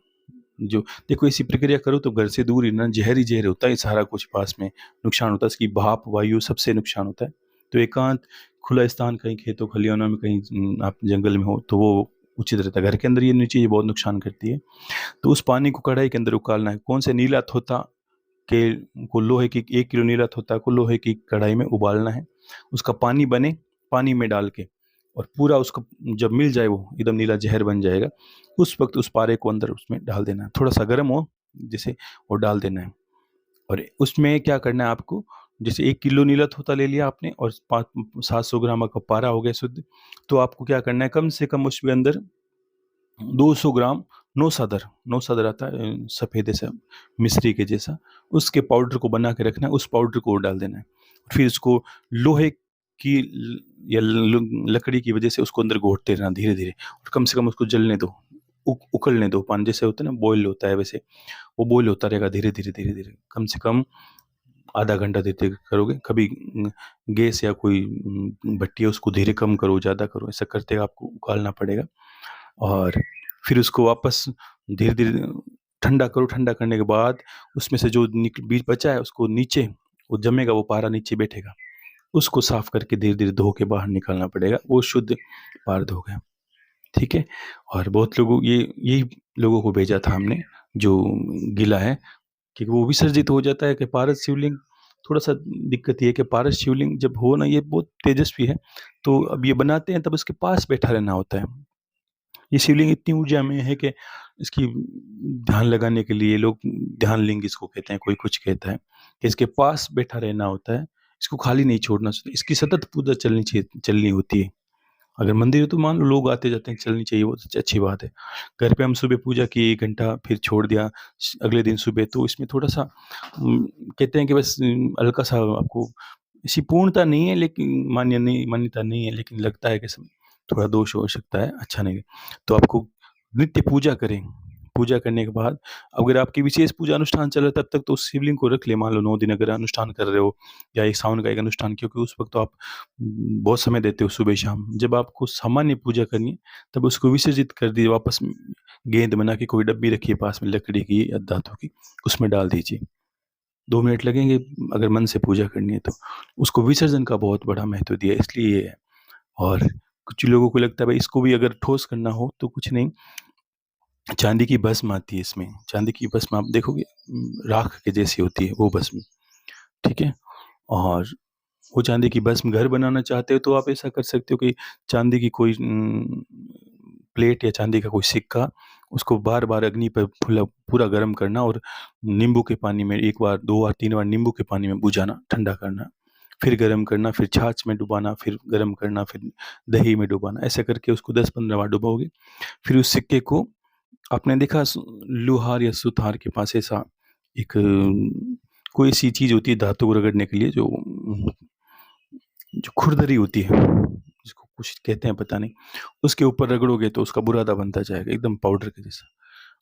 जो देखो ऐसी प्रक्रिया करो तो घर से दूर ही ना, ज़हर ही ज़हर होता है सारा कुछ, पास में नुकसान होता है, इसकी भाप वायु सबसे नुकसान होता है। तो एकांत खुला स्थान, कहीं खेतों खलिहानों में, कहीं आप जंगल में हो तो वो उचित रहता है। घर के अंदर ये चीज़ें बहुत नुकसान करती है। तो उस पानी को कढ़ाई के अंदर उबालना है। कौन से, नीला थोता के को लोहे की 1 किलो नीला थोता को लोहे की कढ़ाई में उबालना है। उसका पानी बने, पानी में डाल के, और पूरा उसको जब मिल जाए वो एकदम नीला ज़हर बन जाएगा, उस वक़्त उस पारे को अंदर उसमें डाल देना है। थोड़ा-सा गर्म हो जैसे, वो डाल देना है। और उसमें क्या करना है आपको, जैसे 1 किलो नीला थोता ले लिया आपने और 700 ग्राम आपका पारा हो गया शुद्ध, तो आपको क्या करना है, कम से कम उसके अंदर 200 ग्राम नौसादर, नौसादर आता है सफ़ेद ऐसा मिश्री के जैसा, उसके पाउडर को बना के रखना है, उस पाउडर को डाल देना है। फिर उसको लोहे की या लकड़ी की वजह से उसको अंदर घोटते रहना धीरे-धीरे, और कम से कम उसको जलने दो, उकलने दो, पानी जैसे होता है ना बॉयल होता है वैसे, वो बॉयल होता रहेगा धीरे-धीरे, धीरे-धीरे, कम से कम आधा घंटा देते करोगे। कभी गैस या कोई भट्टी है उसको धीरे कम करो, ज़्यादा करो, ऐसा करते आपको उकालना पड़ेगा। और फिर उसको वापस धीरे-धीरे ठंडा करो, ठंडा करने के बाद उसमें से जो बीज बचा है उसको नीचे, वो जमेगा, वो पारा नीचे बैठेगा, उसको साफ करके धीरे-धीरे धो के बाहर निकालना पड़ेगा, वो शुद्ध पारद हो गया, ठीक है? और बहुत लोगों ये यही लोगों को भेजा था हमने, जो गीला है, कि वो विसर्जित हो जाता है कि पारस शिवलिंग। थोड़ा-सा दिक्कत ये है कि पारस शिवलिंग जब हो ना, ये बहुत तेजस्वी है, तो अब ये बनाते हैं तब उसके पास बैठा रहना होता है। ये शिवलिंग इतनी ऊर्जा में है कि इसकी ध्यान लगाने के लिए लोग ध्यान लिंग इसको कहते हैं, कोई कुछ कहता है, कि इसके पास बैठा रहना होता है, इसको खाली नहीं छोड़ना चाहिए, इसकी सतत पूजा चलनी होती है। अगर मंदिर है तो मान लो लोग आते जाते हैं, चलनी चाहिए, वो तो अच्छी बात है। घर पे हम सुबह पूजा की 1 घंटा, फिर छोड़ दिया अगले दिन सुबह, तो इसमें थोड़ा-सा कहते हैं कि बस हल्का-सा आपको, ऐसी पूर्णता नहीं है, लेकिन मान्यता नहीं है, लेकिन लगता है कि सब थोड़ा दोष हो सकता है, अच्छा नहीं है। तो आपको नित्य पूजा करें, पूजा करने के बाद अगर आपकी विशेष पूजा अनुष्ठान चल रहा है तब तक तो उस शिवलिंग को रख लें, मान लो 9 दिन अगर अनुष्ठान कर रहे हो, या एक सावन का एक अनुष्ठान, क्योंकि उस वक़्त तो आप बहुत समय देते हो सुबह-शाम। जब आपको सामान्य पूजा करनी है, तब उसको विसर्जित कर दिए वापस, गेंद बना के कोई डब्बी रखिए पास में लकड़ी की या धातु की, उसमें डाल दीजिए। 2 मिनट लगेंगे अगर मन से पूजा करनी है तो। उसको विसर्जन का बहुत बड़ा महत्व दिया है, इसलिए ये है। और कुछ लोगों को लगता है भाई इसको भी अगर ठोस करना हो तो कुछ नहीं, चांदी की भस्म आती है इसमें। चांदी की भस्म आप देखोगे राख के जैसी होती है वो भस्म, ठीक है? और वो चांदी की भस्म घर बनाना चाहते हो तो आप ऐसा कर सकते हो कि चांदी की कोई प्लेट या चांदी का कोई सिक्का, उसको बार-बार अग्नि पर पूरा गर्म करना, और नींबू के पानी में 1 बार, 2 बार, 3 बार नींबू के पानी में बुझाना, ठंडा करना, फिर गर्म करना, फिर छाछ में डुबाना, फिर गर्म करना, फिर दही में डुबाना। ऐसा करके उसको 10-15 बार डुबाओगे, फिर उस सिक्के को, आपने देखा लुहार या सुथार के पास ऐसा एक कोई ऐसी चीज़ होती है धातु को रगड़ने के लिए, जो जो खुरदरी होती है, जिसको कुछ कहते हैं पता नहीं, उसके ऊपर रगड़ोगे तो उसका बुरादा बनता जाएगा, एकदम पाउडर के जैसा।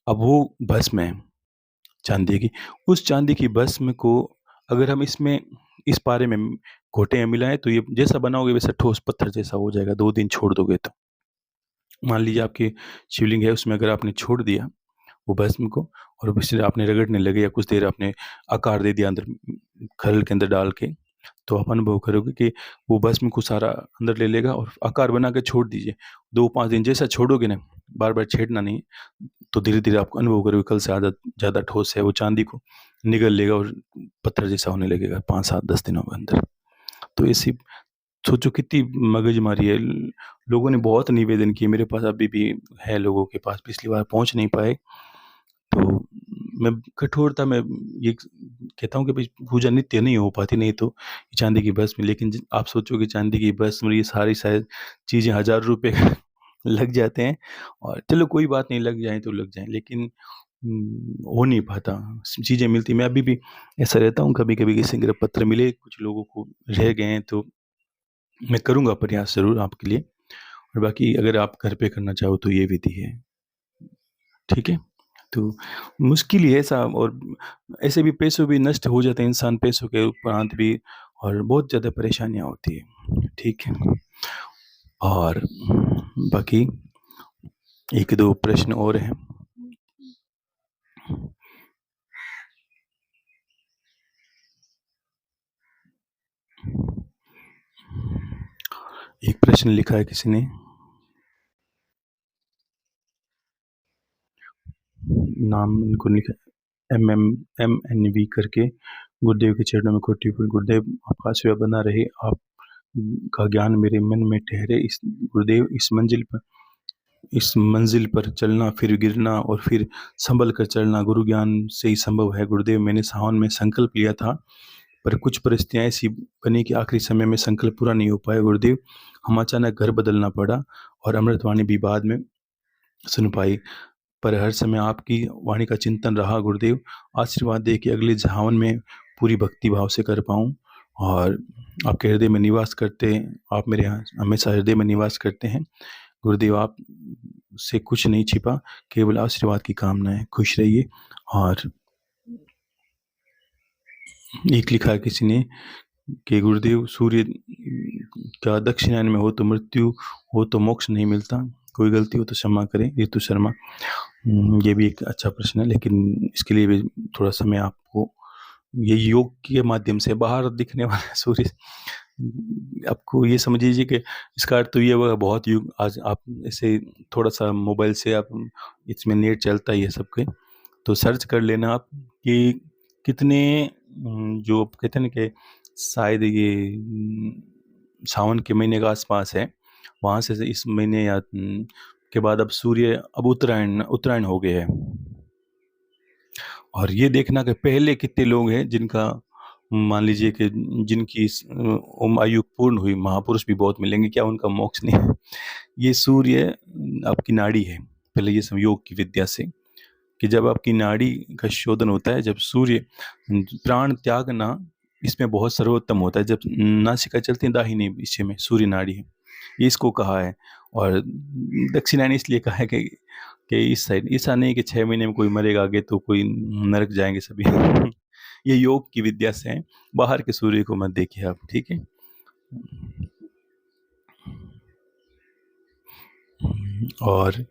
अब वो भस्म है चांदी की, उस चांदी की भस्म को अगर हम इसमें इस पारे में घोटें या मिलाएँ तो ये जैसा बनाओगे वैसा ठोस पत्थर जैसा हो जाएगा, 2 दिन छोड़ दोगे तो। मान लीजिए आपकी शिवलिंग है, उसमें अगर आपने छोड़ दिया वो भस्म को, और फिर आपने रगड़ने लगे या कुछ देर आपने आकार दे दिया अंदर खल के अंदर डाल के, तो आप अनुभव करोगे कि वो भस्म को सारा अंदर ले लेगा, और आकार बना के छोड़ दीजिए। 2-5 दिन जैसा छोड़ोगे ना, बार-बार छेड़ना नहीं, तो धीरे-धीरे आपको अनुभव करोगे कल से आदत ज़्यादा ठोस है, वो चांदी को निगल लेगा और पत्थर जैसा होने लगेगा 5, 7, 10 दिनों के अंदर। तो ऐसी सोचो कितनी मगजमारी है। लोगों ने बहुत निवेदन किए, मेरे पास अभी भी है लोगों के पास, पिछली बार पहुँच नहीं पाए। तो मैं कठोरता में ये कहता हूँ कि भाई पूजा नित्य नहीं हो पाती, नहीं तो चांदी की भस्म, लेकिन आप सोचो कि चांदी की भस्म ये सारी शायद चीज़ें हज़ार रुपए लग जाते हैं, और चलो कोई बात नहीं, लग जाएँ तो लग जाएँ, लेकिन हो नहीं पाता, चीज़ें मिलती। मैं अभी भी ऐसा रहता हूँ, कभी-कभी किसी के पत्र मिले, कुछ लोगों को रह गए हैं, तो मैं करूँगा प्रयास ज़रूर आपके लिए, और बाकी अगर आप घर पे करना चाहो तो ये विधि है, ठीक है? तो मुश्किल ही है साहब, और ऐसे भी पैसों भी नष्ट हो जाते हैं इंसान, पैसों के उपरांत भी, और बहुत ज़्यादा परेशानियाँ होती है, ठीक है? और बाकी 1-2 प्रश्न और हैं। एक प्रश्न लिखा है किसी ने, नाम इनको लिखा है MNV करके, गुरुदेव के चरणों में कोटि-कोटि गुरुदेव आपका आशीर्वाद बना रहे, आप का ज्ञान मेरे मन में ठहरे, इस गुरुदेव इस मंजिल पर चलना, फिर गिरना और फिर संभल कर चलना गुरु ज्ञान से ही संभव है। गुरुदेव, मैंने सावन में संकल्प लिया था, पर कुछ परिस्थितियाँ ऐसी बनी कि आखिरी समय में संकल्प पूरा नहीं हो पाया। गुरुदेव, हम अचानक घर बदलना पड़ा, और अमृतवाणी भी बाद में सुन पाई। पर हर समय आपकी वाणी का चिंतन रहा गुरुदेव। आशीर्वाद दे कि अगले झावन में पूरी भक्ति भाव से कर पाऊँ, और आपके हृदय में निवास करते, आप मेरे यहाँ हमेशा हृदय में निवास करते हैं गुरुदेव। आप से कुछ नहीं छिपा, केवल आशीर्वाद की कामना है। खुश रहिए। और एक लिखा है किसी ने कि गुरुदेव, सूर्य का दक्षिणायन में हो तो मृत्यु, हो तो मोक्ष नहीं मिलता। कोई गलती हो तो क्षमा करें। ऋतु शर्मा। ये भी एक अच्छा प्रश्न है, लेकिन इसके लिए भी थोड़ा समय आपको, ये योग के माध्यम से बाहर दिखने वाला सूर्य, आपको ये समझ लीजिए कि इसका अर्थ तो ये हुआ, बहुत युग आज आप ऐसे थोड़ा सा मोबाइल से आप, इसमें नेट चलता ही है सबके, तो सर्च कर लेना आप कि कितने जो कहते हैं ना कि शायद ये सावन के महीने के आसपास है, वहाँ से इस महीने या के बाद अब सूर्य, अब उत्तरायण उत्तरायण हो गया है। और ये देखना कि पहले कितने लोग हैं जिनका, मान लीजिए कि जिनकी उम्र आयु पूर्ण हुई, महापुरुष भी बहुत मिलेंगे, क्या उनका मोक्ष नहीं है? ये सूर्य आपकी नाड़ी है। पहले ये योग की विद्या से, कि जब आपकी नाड़ी का शोधन होता है, जब सूर्य प्राण त्यागना इसमें बहुत सर्वोत्तम होता है। जब नासिका चलती है दाहिने हिस्से में सूर्य नाड़ी है, ये इसको कहा है। और दक्षिणायन इसलिए कहा है कि इस साइड, ऐसा नहीं कि 6 महीने में कोई मरेगा आगे तो कोई नरक जाएंगे सभी। ये योग की विद्या से है। बाहर के सूर्य को मत देखिए आप, ठीक है। और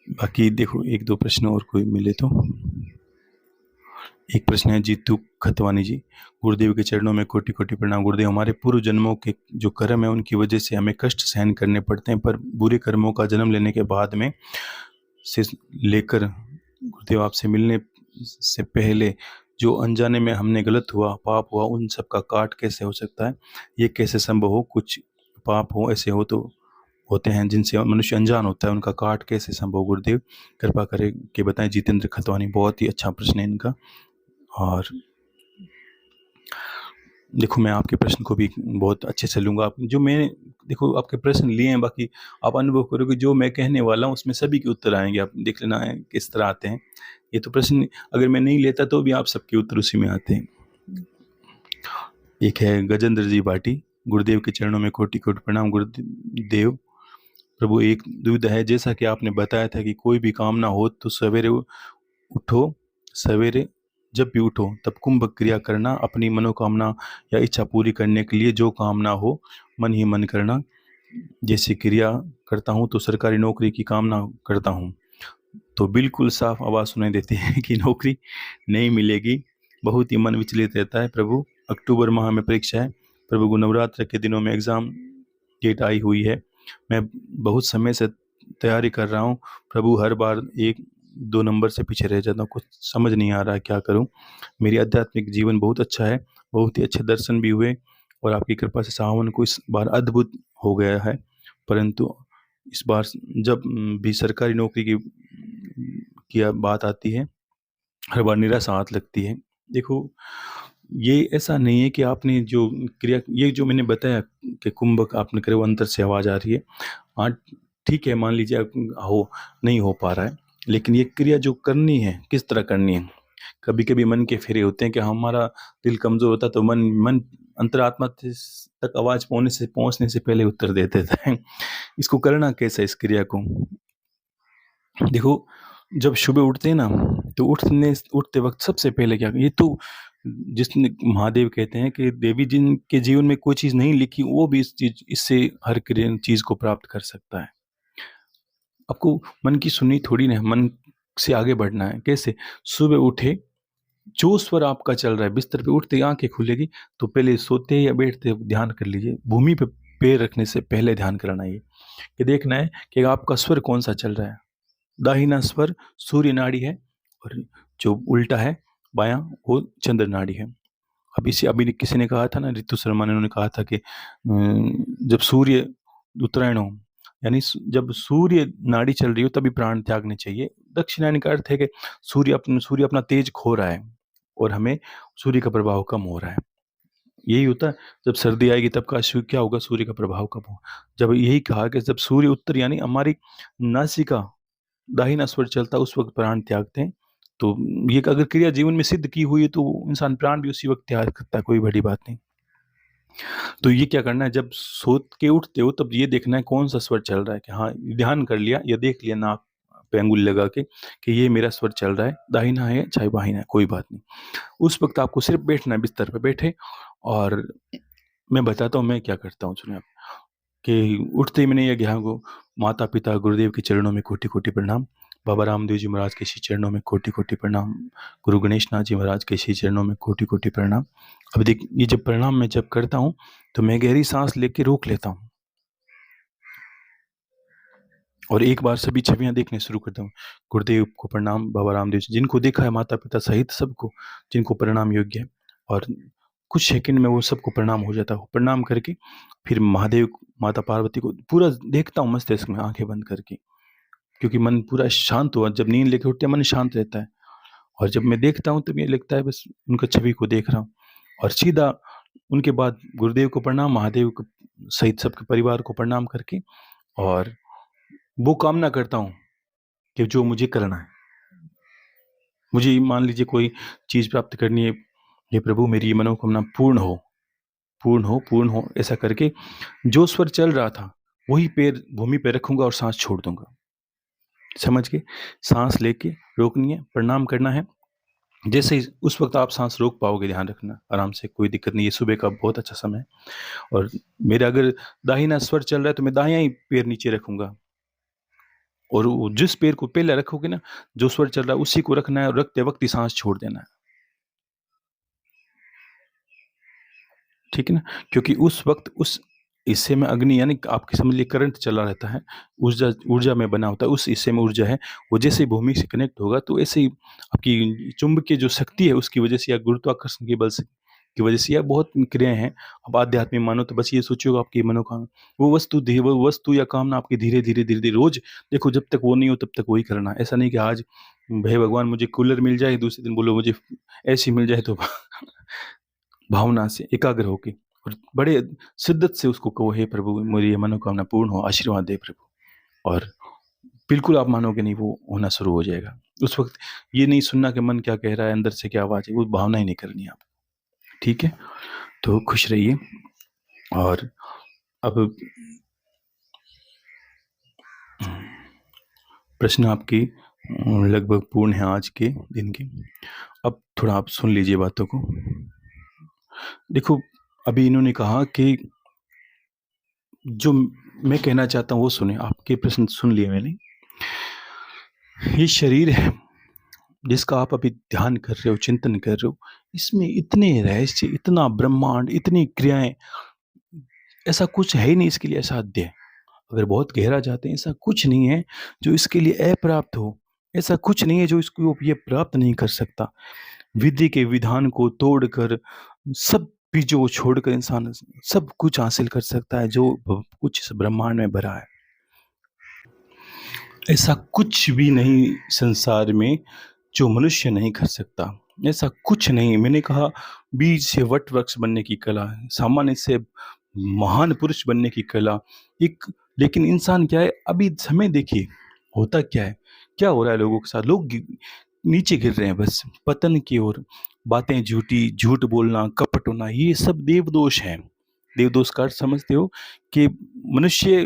बाकी देखो, एक दो प्रश्न और कोई मिले तो। एक प्रश्न है जीतू खतवानी जी। गुरुदेव के चरणों में कोटि कोटि प्रणाम। गुरुदेव, हमारे पूर्व जन्मों के जो कर्म है उनकी वजह से हमें कष्ट सहन करने पड़ते हैं, पर बुरे कर्मों का जन्म लेने के बाद में से लेकर गुरुदेव आपसे मिलने से पहले जो अनजाने में हमने गलत हुआ, पाप हुआ, उन सब का काट कैसे हो सकता है? ये कैसे संभव हो? कुछ पाप हो, ऐसे हो तो होते हैं जिनसे मनुष्य अनजान होता है, उनका काट कैसे संभव? गुरुदेव कृपा करें कि बताएं। जितेंद्र खतवानी। बहुत ही अच्छा प्रश्न है इनका। और देखो, मैं आपके प्रश्न को भी बहुत अच्छे से लूँगा। आप जो मैंने, देखो आपके प्रश्न लिए हैं, बाकी आप अनुभव करोगे जो मैं कहने वाला हूँ उसमें सभी के उत्तर आएंगे। आप देख लेना है किस तरह आते हैं। ये तो प्रश्न अगर मैं नहीं लेता तो भी आप सबके उत्तर उसी में आते हैं। एक है गजेंद्र जी भाटी। गुरुदेव के चरणों में कोटि कोटि प्रणाम। गुरुदेव प्रभु, एक दुविधा है। जैसा कि आपने बताया था कि कोई भी कामना हो तो सवेरे उठो, सवेरे जब भी उठो तब कुंभ क्रिया करना, अपनी मनोकामना या इच्छा पूरी करने के लिए जो कामना हो मन ही मन करना। जैसे क्रिया करता हूँ तो सरकारी नौकरी की कामना करता हूँ तो बिल्कुल साफ आवाज़ सुनाई देती है कि नौकरी नहीं मिलेगी। बहुत ही मन विचलित रहता है। प्रभु, अक्टूबर माह में परीक्षा है। प्रभु, नवरात्र के दिनों में एग्ज़ाम डेट आई हुई है। मैं बहुत समय से तैयारी कर रहा हूँ। प्रभु, हर बार 1-2 नंबर से पीछे रह जाता हूँ। कुछ समझ नहीं आ रहा है क्या करूँ? मेरी आध्यात्मिक जीवन बहुत अच्छा है, बहुत ही अच्छे दर्शन भी हुए, और आपकी कृपा से सावन को इस बार अद्भुत हो गया है। परंतु इस बार जब भी सरकारी नौकरी की बात आती है, हर बार निराशा हाथ लगती है। देखो, ये ऐसा नहीं है कि आपने जो क्रिया, ये जो मैंने बताया कि कुंभ आपने करे, वो अंतर से आवाज़ आ रही है। हाँ, ठीक है, मान लीजिए हो नहीं हो पा रहा है, लेकिन ये क्रिया जो करनी है किस तरह करनी है? कभी कभी मन के फेरे होते हैं कि हमारा दिल कमज़ोर होता है तो मन मन अंतरात्मा तक आवाज़ पहुँचने से पहले उत्तर दे देता है। इसको करना कैसे, इस क्रिया को? देखो, जब सुबह उठते हैं ना, तो उठते वक्त सबसे पहले क्या, ये तो जिसने महादेव कहते हैं कि देवी जिनके जीवन में कोई चीज़ नहीं लिखी वो भी इससे हर चीज़ को प्राप्त कर सकता है। आपको मन की सुननी थोड़ी ना है, मन से आगे बढ़ना है। कैसे? सुबह उठे, जो स्वर आपका चल रहा है, बिस्तर पे उठते ही आंखें खुलेगी तो पहले सोते या बैठते ध्यान कर लीजिए। भूमि पे पैर रखने से पहले ध्यान करना है ये, कि देखना है कि आपका स्वर कौन सा चल रहा है। दाहिना स्वर सूर्य नाड़ी है, और जो उल्टा है बायां, वो चंद्र नाड़ी है। अब इसे अभी किसी ने कहा था ना, ऋतु शर्मा ने, उन्होंने कहा था कि जब सूर्य उत्तरायण हो, यानी जब सूर्य नाड़ी चल रही हो तभी प्राण त्यागने चाहिए। दक्षिणायन का अर्थ है कि सूर्य अपना तेज खो रहा है और हमें सूर्य का प्रभाव कम हो रहा है। यही होता है। जब सर्दी आएगी तब का क्या होगा? सूर्य का प्रभाव कम हो। जब यही कहा कि जब सूर्य उत्तर, यानी हमारी नासिका दाहिना स्वर चलता है उस वक्त प्राण त्यागते हैं। तो ये अगर क्रिया जीवन में सिद्ध की हुई है तो इंसान प्राण भी उसी वक्त त्याग करता है, कोई बड़ी बात नहीं। तो ये क्या करना है, जब सो के उठते हो तब ये देखना है कौन सा स्वर चल रहा है, कि हाँ ध्यान कर लिया या देख लिया नाक पे अंगुली लगा के कि ये मेरा स्वर चल रहा है, दाहिना है चाहे बाहिना है, कोई बात नहीं। उस वक्त आपको सिर्फ बैठना है, बिस्तर पे बैठे। और मैं बताता हूँ मैं क्या करता हूँ, सुनिए आप। कि उठते ही मैंने ये ज्ञान को, माता पिता गुरुदेव के चरणों में कोटि कोटि प्रणाम, बाबा रामदेव जी महाराज के श्री चरणों में कोटि कोटि प्रणाम, गुरु गणेश नाथ जी महाराज के श्री चरणों में कोटि कोटि प्रणाम। अब देख, ये जब प्रणाम मैं जब करता हूँ तो मैं गहरी सांस लेके रोक लेता हूँ और एक बार सभी छवियां देखने शुरू करता हूँ। गुरुदेव को प्रणाम, बाबा रामदेव जी, जिनको देखा है माता पिता सहित सबको, जिनको प्रणाम योग्य है। और कुछ सेकंड में वो सबको प्रणाम हो जाता है। प्रणाम करके फिर महादेव माता पार्वती को पूरा देखता हूँ मस्तिष्क में आंखें बंद करके, क्योंकि मन पूरा शांत हुआ। जब नींद लेके उठते हैं मन शांत रहता है, और जब मैं देखता हूँ तब ये लगता है बस उनका छवि को देख रहा हूँ। और सीधा उनके बाद गुरुदेव को प्रणाम, महादेव को सहित सबके परिवार को प्रणाम करके, और वो कामना करता हूँ कि जो मुझे करना है, मुझे मान लीजिए कोई चीज़ प्राप्त करनी है, हे प्रभु मेरी ये मनोकामना पूर्ण हो, पूर्ण हो, पूर्ण हो, ऐसा करके जो स्वर चल रहा था वही पैर भूमि पे रखूंगा और सांस छोड़ दूंगा। समझ के सांस लेके रोकनी है, प्रणाम करना है। जैसे ही उस वक्त आप सांस रोक पाओगे, ध्यान रखना आराम से, कोई दिक्कत नहीं है, सुबह का बहुत अच्छा समय है। और मेरा अगर दाहिना स्वर चल रहा है तो मैं दाहिना ही पैर नीचे रखूंगा, और जिस पैर को पहले रखोगे ना, जो स्वर चल रहा है उसी को रखना है, और रखते वक्त ही सांस छोड़ देना है। ठीक है ना? क्योंकि उस वक्त उस हिस्से में अग्नि, यानी आपके समझ लिए करंट चला रहता है, ऊर्जा ऊर्जा में बना होता है, उस हिस्से में ऊर्जा है। वो जैसे ही भूमि से कनेक्ट होगा तो ऐसे ही आपकी चुंबकीय जो शक्ति है उसकी वजह से, या गुरुत्वाकर्षण के बल से की वजह से, या बहुत क्रियाएं हैं। अब आध्यात्मिक मानो तो बस ये सोचिएगा आपकी मनोकामना, वो वस्तु या कामना आपकी धीरे धीरे धीरे धीरे रोज देखो, जब तक वो नहीं हो तब तक वही करना है। ऐसा नहीं कि आज हे भगवान मुझे कूलर मिल जाए, दूसरे दिन बोलो मुझे ऐसी मिल जाए, तो भावना से एकाग्र होके और बड़े शिद्दत से उसको कहो, हे प्रभु मेरी ये मनोकामना पूर्ण हो, आशीर्वाद दे प्रभु। और बिल्कुल आप मानोगे नहीं, वो होना शुरू हो जाएगा। उस वक्त ये नहीं सुनना कि मन क्या कह रहा है, अंदर से क्या आवाज है, वो भावना ही नहीं करनी आप। ठीक है, तो खुश रहिए। और अब प्रश्न आपकी लगभग पूर्ण है आज के दिन की। अब थोड़ा आप सुन लीजिए बातों को। देखो, अभी इन्होंने कहा कि जो मैं कहना चाहता हूँ वो सुने। आपके प्रश्न सुन लिए मैंने। ये शरीर है जिसका आप अभी ध्यान कर रहे हो, चिंतन कर रहे हो, इसमें इतने रहस्य, इतना ब्रह्मांड, इतनी क्रियाएं, ऐसा कुछ है ही नहीं इसके लिए असाध्य है। अगर बहुत गहरा जाते हैं, ऐसा कुछ नहीं है जो इसके लिए अप्राप्त हो, ऐसा कुछ नहीं है जो इसको ये प्राप्त नहीं कर सकता। विधि के विधान को तोड़कर, सब बीजों को छोड़कर इंसान सब कुछ हासिल कर सकता है जो कुछ इस ब्रह्मांड में भरा है। ऐसा कुछ भी नहीं संसार में जो मनुष्य नहीं कर सकता। ऐसा कुछ नहीं। मैंने कहा बीज से वट वृक्ष बनने की कला है, सामान्य से महान पुरुष बनने की कला एक। लेकिन इंसान क्या है, अभी समय देखिए होता क्या है, क्या हो रहा है लोगों के साथ। लोग नीचे गिर रहे हैं, बस पतन की ओर। बातें झूठी, झूठ बोलना, कपट होना, ये सब देवदोष है। देवदोष का अर्थ समझते हो कि मनुष्य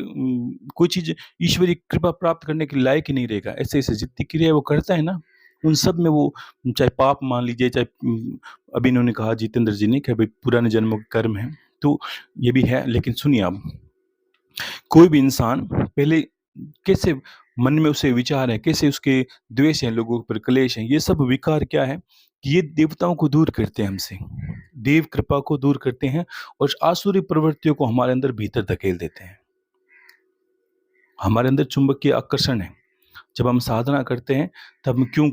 कोई चीज ईश्वरीय कृपा प्राप्त करने के लायक ही नहीं रहेगा। ऐसे ऐसे जितनी क्रिया वो करता है ना, उन सब में वो चाहे पाप मान लीजिए, चाहे अभी इन्होंने कहा जितेंद्र जी ने कि भाई पुराने जन्मों के कर्म है, तो ये भी है। लेकिन सुनिए आप, कोई भी इंसान पहले कैसे मन में उसे विचार है, कैसे उसके द्वेष हैं, लोगों पर क्लेश हैं, ये सब विकार क्या है कि ये देवताओं को दूर करते हैं हमसे, देव कृपा को दूर करते हैं, और आसुरी प्रवृत्तियों को हमारे अंदर भीतर धकेल देते हैं। हमारे अंदर चुंबकीय आकर्षण है। जब हम साधना करते हैं तब हम क्यों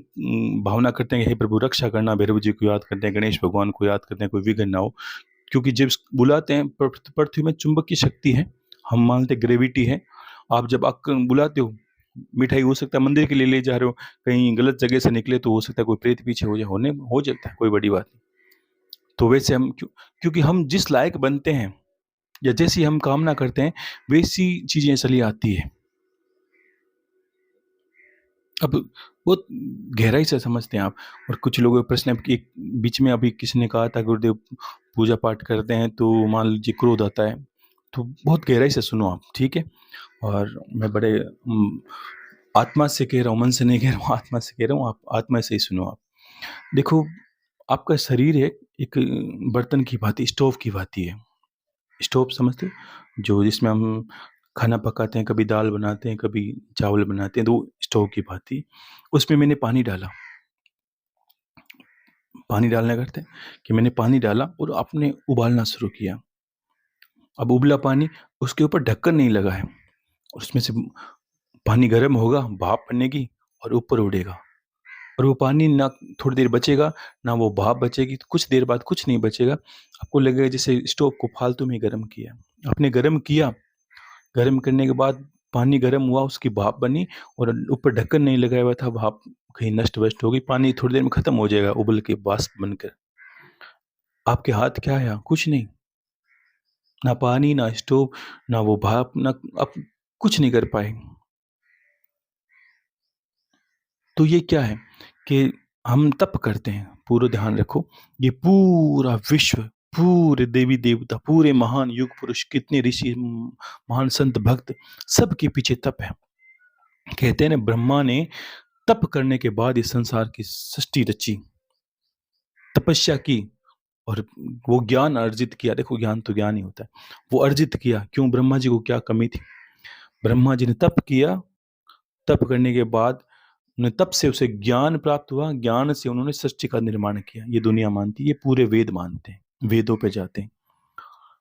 भावना करते हैं कि हे प्रभु रक्षा करना, भैरव जी को याद करते हैं, गणेश भगवान को याद करते हैं, कोई विघ्न ना हो। क्योंकि जब बुलाते हैं, पृथ्वी में चुंबकीय शक्ति है, हम मानते ग्रेविटी है। आप जब बुलाते हो, मिठाई हो सकता है मंदिर के लिए ले जा रहे हो, कहीं गलत जगह से निकले तो हो सकता है कोई प्रेत पीछे हो जाए, होने हो जाता है, कोई बड़ी बात नहीं। तो वैसे हम क्योंकि हम जिस लायक बनते हैं या जैसी हम कामना करते हैं वैसी चीजें चली आती है। अब बहुत गहराई से समझते हैं आप। और कुछ लोगों का प्रश्न है कि एक बीच में अभी किसी ने कहा था गुरुदेव पूजा पाठ करते हैं तो मान लीजिए क्रोध आता है, तो बहुत गहराई से सुनो आप, ठीक है? और मैं बड़े आत्मा से कह रहा हूँ, मन से नहीं कह रहा हूँ, आत्मा से कह रहा हूँ, आप आत्मा से ही सुनो आप। देखो, आपका शरीर है एक बर्तन की भांति, स्टोव की भांति है। स्टोव समझते हो? जो जिसमें हम खाना पकाते हैं, कभी दाल बनाते हैं, कभी चावल बनाते हैं, तो वो स्टोव की भांति। उसमें मैंने पानी डाला। पानी डालने का अर्थ है कि मैंने पानी डाला और आपने उबालना शुरू किया। अब उबला पानी, उसके ऊपर ढक्कन नहीं लगा है, और उसमें से पानी गर्म होगा, भाप बनेगी और ऊपर उड़ेगा। और वो पानी ना थोड़ी देर बचेगा, ना वो भाप बचेगी, तो कुछ देर बाद कुछ नहीं बचेगा। आपको लगेगा जैसे स्टोव को फालतू में गर्म किया। आपने गर्म किया, गर्म करने के बाद पानी गर्म हुआ, उसकी भाप बनी, और ऊपर ढक्कन नहीं लगाया हुआ था, भाप कहीं नष्ट-वष्ट हो गई, पानी थोड़ी देर में खत्म हो जाएगा उबल के वाष्प बनकर। आपके हाथ क्या है यहाँ? कुछ नहीं। ना पानी, ना स्टोव, ना वो भाप, ना आप कुछ नहीं कर पाए। तो ये क्या है कि हम तप करते हैं, पूरा ध्यान रखो, ये पूरा विश्व, पूरे देवी-देवता, पूरे महान युग पुरुष, कितने ऋषि, महान संत भक्त, सबके पीछे तप है। कहते हैं ना, ब्रह्मा ने तप करने के बाद इस संसार की सृष्टि रची, तपस्या की, और वो ज्ञान अर्जित किया। देखो, ज्ञान तो ज्ञान ही होता है। वो अर्जित किया क्यों? ब्रह्मा जी को क्या कमी थी? ब्रह्मा जी ने तप किया, तप करने के बाद उन्हें तप से उसे ज्ञान प्राप्त हुआ, ज्ञान से उन्होंने सृष्टि का निर्माण किया। ये दुनिया मानती है, ये पूरे वेद मानते हैं, वेदों पे जाते हैं।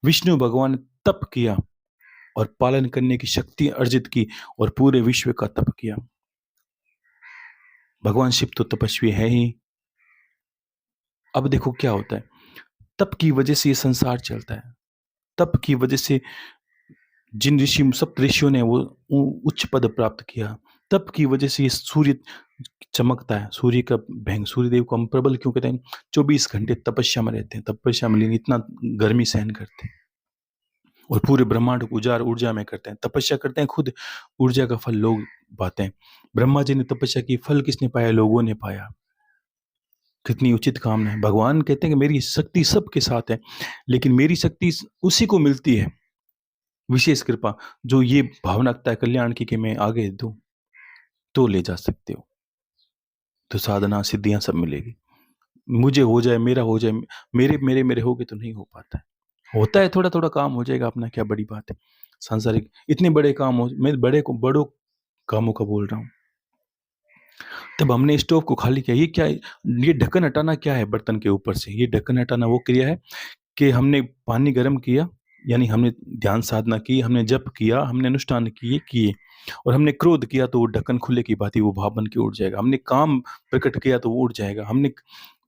विष्णु भगवान ने तप किया और पालन करने की शक्ति अर्जित की, और पूरे विश्व का तप किया। भगवान शिव तो तपस्वी है ही। अब देखो क्या होता है, तप की वजह से ये संसार चलता है। तप की वजह से जिन सप्त ऋषियों ने वो उच्च पद प्राप्त किया, तप की वजह से ये सूर्य चमकता है। सूर्य का भयंकर, सूर्यदेव को हम प्रबल क्यों कहते हैं? 24 घंटे तपस्या में रहते हैं, तपस्या में लीन, इतना गर्मी सहन करते हैं, और पूरे ब्रह्मांड को उजाड़ ऊर्जा में करते हैं। तपस्या करते हैं खुद, ऊर्जा का फल लोग पाते हैं। ब्रह्मा जी ने तपस्या की, फल किसने पाया? लोगों ने पाया। कितनी उचित कामना है। भगवान कहते हैं कि मेरी शक्ति सबके साथ है, लेकिन मेरी शक्ति उसी को मिलती है, विशेष कृपा, जो ये भावना रखता है कल्याण की, कि मैं आगे दूं तो ले जा सकते हो, तो साधना सिद्धियां सब मिलेगी। मुझे हो जाए, मेरा हो जाए, मेरे मेरे मेरे होगे तो नहीं हो पाता है। होता है, थोड़ा थोड़ा काम हो जाएगा अपना, क्या बड़ी बात है? सांसारिक इतने बड़े काम हो, मैं बड़ों कामों का बोल रहा हूँ। तब हमने स्टोव को खाली किया। ये क्या है? ये ढक्कन हटाना क्या है बर्तन के ऊपर से? ये ढक्कन हटाना वो क्रिया है कि हमने पानी गर्म किया, यानी हमने ध्यान साधना की, हमने जप किया, हमने अनुष्ठान किए, और हमने क्रोध किया तो वो ढक्कन खुले की बात ही, वो भाप बन के उड़ जाएगा। हमने काम प्रकट किया तो वो उड़ जाएगा। हमने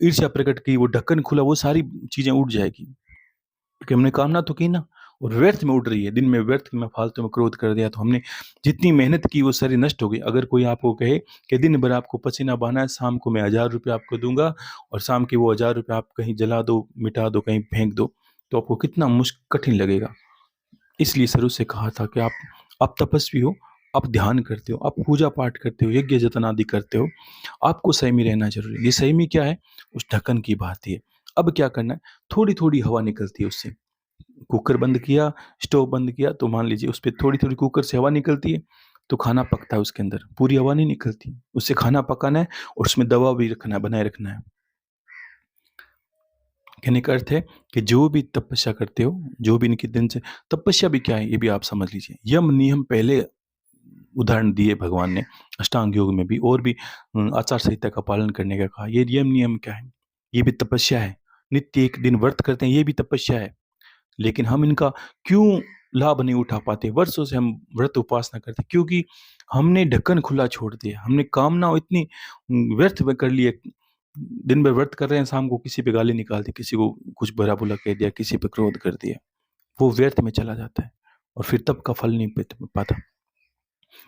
ईर्ष्या प्रकट की, वो ढक्कन खुला, वो सारी चीजें उड़ जाएगी, क्योंकि हमने कामना तो की ना। और व्यर्थ में उड़ रही है, दिन में व्यर्थ में फालतू में क्रोध कर दिया, तो हमने जितनी मेहनत की वो सारी नष्ट हो गई। अगर कोई आपको कहे कि दिन भर आपको पसीना बहाना है, शाम को मैं 1000 रुपये आपको दूंगा, और शाम के वो 1000 रुपये आप कहीं जला दो, मिटा दो, कहीं फेंक दो, तो आपको कितना मुश्किल कठिन लगेगा। इसलिए शुरू से कहा था कि आप तपस्वी हो, आप ध्यान करते हो, आप पूजा पाठ करते हो, यज्ञ जतन आदि करते हो, आपको संयमी रहना जरूरी है। ये संयमी क्या है? उस ढक्कन की बात है। अब क्या करना है? थोड़ी थोड़ी हवा निकलती है उससे। कुकर बंद किया, स्टोव बंद किया, तो मान लीजिए उस पे थोड़ी-थोड़ी कुकर से हवा निकलती है, तो खाना पकता है उसके अंदर, पूरी हवा नहीं निकलती। उससे खाना पकाना है, और उसमें दवा भी रखना है, बनाए रखना है। कहने का अर्थ है कि जो भी तपस्या करते हो, जो भी इनके दिन से, तपस्या भी क्या है ये भी आप समझ लीजिए। यम नियम पहले उदाहरण दिए भगवान ने, अष्टांग योग में भी, और भी आचार संहिता का पालन करने का कहा। ये यम नियम क्या है? ये भी तपस्या है। नित्य एक दिन व्रत करते हैं, ये भी तपस्या है। लेकिन हम इनका क्यों लाभ नहीं उठा पाते? वर्षों से हम व्रत उपासना करते, क्योंकि हमने ढक्कन खुला छोड़ दिया। हमने कामना इतनी व्यर्थ में कर ली है। दिन भर व्रत कर रहे हैं, शाम को किसी पे गाली निकाल दी, किसी को कुछ बुरा भला कह दिया, किसी पे क्रोध कर दिया, वो व्यर्थ में चला जाता है, और फिर तब का फल नहीं पाता।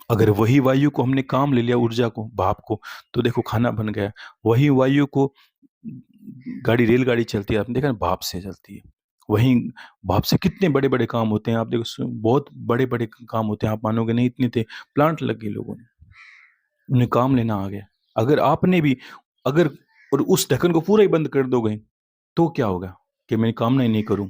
अगर वही वायु को हमने काम ले लिया, ऊर्जा को, भाप को, तो देखो खाना बन गया। वही वायु को, रेलगाड़ी चलती है, आपने देखा ना, भाप से चलती है। वहीं भाप से कितने बड़े बड़े काम होते हैं, आप देखो, बहुत बड़े बड़े काम होते हैं, आप मानोगे नहीं, इतने थे प्लांट लग गए लोगों ने। उन्हें काम लेना आ गया। अगर आपने भी अगर और उस ढक्कन को पूरा ही बंद कर दोगे तो क्या होगा कि मैं कामना ही नहीं करूं,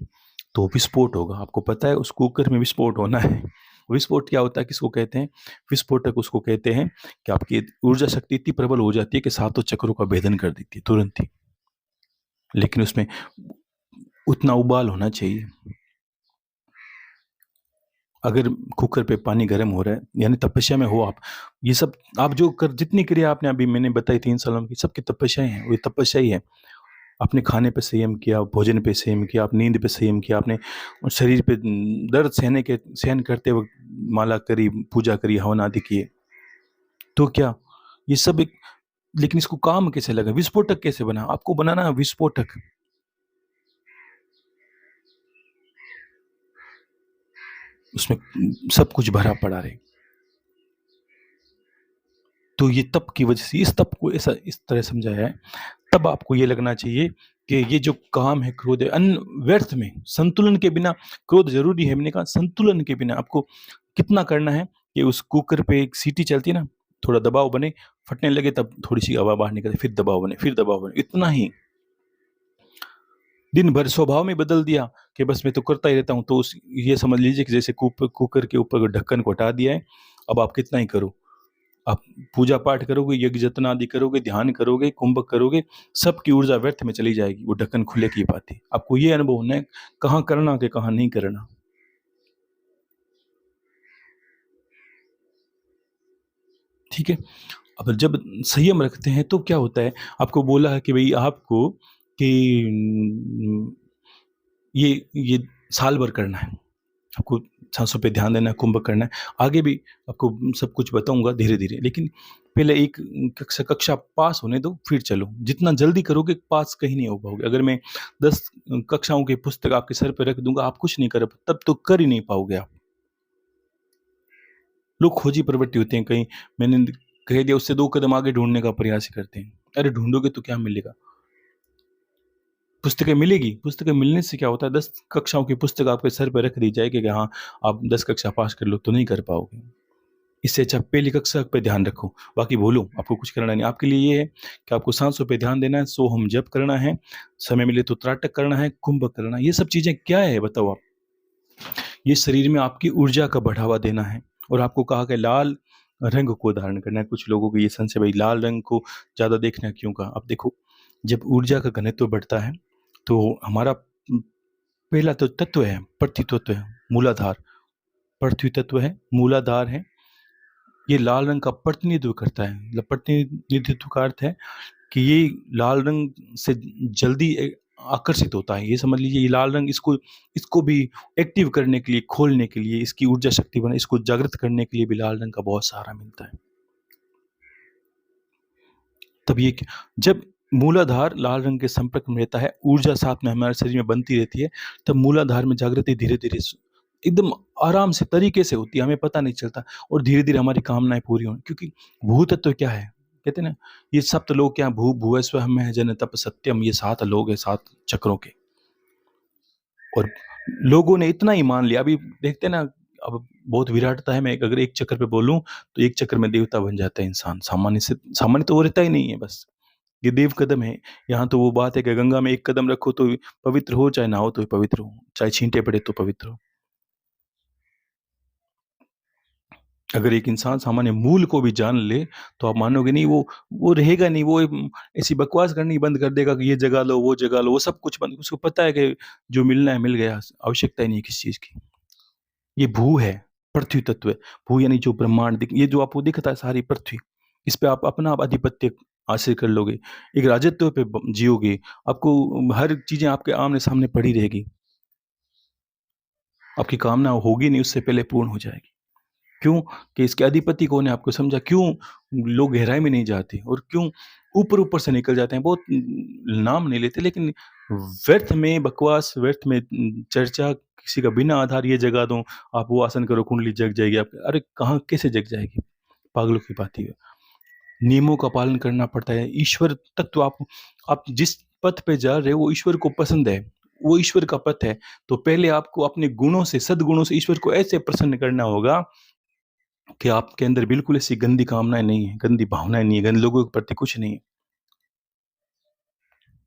तो विस्फोट होगा। आपको पता है उस कुकर में विस्फोट होना है। विस्फोट क्या होता है, किसको कहते हैं? विस्फोटक उसको कहते हैं कि आपकी ऊर्जा शक्ति इतनी प्रबल हो जाती है कि सातों चक्रों का भेदन कर देती है तुरंत ही। लेकिन उसमें उतना उबाल होना चाहिए। अगर कुकर पे पानी गर्म हो रहा है, यानी तपस्या में हो आप, ये सब आप जो कर जितनी क्रिया आपने अभी मैंने बताई 3 सालों की, सबकी तपस्याएं हैं, वो तपस्या ही है। आपने खाने पे संयम किया, भोजन पे संयम किया, आप नींद पे संयम किया, आपने शरीर पे दर्द सहन करते वक्त माला करी, पूजा करी, हवन आदि किए, तो क्या ये सब एक। लेकिन इसको काम कैसे लगा, विस्फोटक कैसे बना? आपको बनाना है विस्फोटक, उसमें सब कुछ भरा पड़ा रहे। तो ये तप की वजह से इस तप को ऐसा इस तरह समझाया है। तब आपको ये लगना चाहिए कि ये जो काम है, क्रोध है, अन व्यर्थ में संतुलन के बिना। क्रोध जरूरी है, मैंने कहा संतुलन के बिना आपको कितना करना है कि उस कुकर पे एक सीटी चलती है ना, थोड़ा दबाव बने, फटने लगे तब थोड़ी सी हवा बाहर निकले, फिर दबाव बने, फिर दबाव बने, इतना ही। दिन भर स्वभाव में बदल दिया कि बस मैं तो करता ही रहता हूँ, तो उस ये समझ लीजिए कि जैसे कुकर के ऊपर ढक्कन को हटा दिया है। अब आप कितना ही करो, आप पूजा पाठ करोगे, यज्ञ जतन आदि करोगे, ध्यान करोगे, कुंभक करोगे, सबकी ऊर्जा व्यर्थ में चली जाएगी, वो ढक्कन खुले की बात है। आपको ये अनुभव होना है कहाँ करना कि कहाँ नहीं करना। ठीक है। अब जब संयम रखते हैं तो क्या होता है, आपको बोला है कि भाई आपको कि ये साल भर करना है, आपको सांसों पे ध्यान देना है, कुंभक करना है। आगे भी आपको सब कुछ बताऊंगा धीरे धीरे, लेकिन पहले एक कक्षा पास होने दो, फिर चलो। जितना जल्दी करोगे पास कहीं नहीं हो पाओगे। अगर मैं 10 कक्षाओं की पुस्तक आपके सर पे रख दूंगा, आप कुछ नहीं कर, तब तो कर ही नहीं पाओगे आप। लोग खोजी प्रवृत्ति होते हैं, कहीं मैंने कह दिया उससे 2 कदम आगे ढूंढने का प्रयास करते हैं। अरे ढूंढोगे तो क्या मिलेगा? पुस्तकें मिलेगी, पुस्तकें मिलने से क्या होता है, 10 कक्षाओं की पुस्तक आपके सर पे रख दी जाएगी कि हाँ आप 10 कक्षा पास कर लो, तो नहीं कर पाओगे। इससे अच्छा पहली कक्षा पे ध्यान रखो, बाकी भूलो, आपको कुछ करना नहीं। आपके लिए ये है कि आपको सांसों पे ध्यान देना है, सोहम जप करना है, समय मिले तो त्राटक करना है, कुंभक करना है। ये सब चीजें क्या है बताओ आप? ये शरीर में आपकी ऊर्जा का बढ़ावा देना है। और आपको कहा कि लाल रंग को धारण करना है। कुछ लोगों को ये संशय, भाई लाल रंग को ज्यादा देखना क्यों कहा? अब देखो, जब ऊर्जा का घनत्व बढ़ता है तो हमारा पहला तो तत्व है, पृथ्वी तत्व है, मूलाधार। पृथ्वी तत्व है, मूलाधार है, ये लाल रंग का प्रतिनिधित्व करता है। मतलब प्रतिनिधित्व का अर्थ है कि ये लाल रंग से जल्दी आकर्षित होता है। ये समझ लीजिए, ये लाल रंग इसको इसको भी एक्टिव करने के लिए, खोलने के लिए, इसकी ऊर्जा शक्ति बना, इसको जागृत करने के लिए भी लाल रंग का बहुत सहारा मिलता है। तब ये जब मूलाधार लाल रंग के संपर्क में रहता है, ऊर्जा साथ में हमारे शरीर में बनती रहती है, तब मूलाधार में जागृति धीरे धीरे एकदम आराम से तरीके से होती है, हमें पता नहीं चलता। और धीरे धीरे हमारी कामनाएं पूरी होने, क्योंकि भू तत्व क्या है, कहते हैं ना, ये सप्त लोग क्या, भू भुव स्व में जन तप सत्यम, ये 7 लोग है, 7 चक्रों के। और लोगों ने इतना ही मान लिया, अभी देखते हैं ना, अब बहुत विराटता है। मैं अगर एक चक्र पे बोलूं तो एक चक्र में देवता बन जाता है इंसान। सामान्य से सामान्य तो वो रहता ही नहीं है, बस ये देव कदम है। यहाँ तो वो बात है कि गंगा में एक कदम रखो तो पवित्र हो, चाहे ना हो तो पवित्र हो, चाहे छींटे पड़े तो पवित्र हो। अगर एक इंसान सामान्य मूल को भी जान ले तो आप मानोगे नहीं, वो रहेगा नहीं, वो ऐसी बकवास करनी बंद कर देगा कि ये जगा लो, वो जगा लो, वो सब कुछ बंद। उसको पता है कि जो मिलना है मिल गया, आवश्यकता ही नहीं किसी चीज की। ये भू है, पृथ्वी तत्व है। भू यानी जो ब्रह्मांड ये जो आपको दिखता है सारी पृथ्वी, इस पे आप अपना आप आधिपत्य हासिल कर लोगे, एक राजत्व पे जियोगे। आपको हर चीजें आपके आमने सामने पड़ी रहेगी, आपकी कामना होगी नहीं उससे पहले पूर्ण हो जाएगी। क्यों? कि इसके अधिपति कौन है, आपको समझा? क्यों लोग गहराई में नहीं जाते और क्यों ऊपर ऊपर से निकल जाते हैं? बहुत नाम नहीं लेते, लेकिन व्यर्थ में बकवास, व्यर्थ में चर्चा, किसी का बिना आधार ये जगा दूं, आप वो आसन करो कुंडली जग जाएगी आप। अरे कहाँ, कैसे जग जाएगी? पागलों की बात है। नियमों का पालन करना पड़ता है। ईश्वर तत्व, आप जिस पथ पे जा रहे हो वो ईश्वर को पसंद है, वो ईश्वर का पथ है। तो पहले आपको अपने गुणों से, सद्गुणों से ईश्वर को ऐसे प्रसन्न करना होगा कि आपके अंदर बिल्कुल ऐसी गंदी कामनाएँ नहीं है, गंदी भावनाएँ नहीं है, गंदे लोगों के प्रति कुछ नहीं है।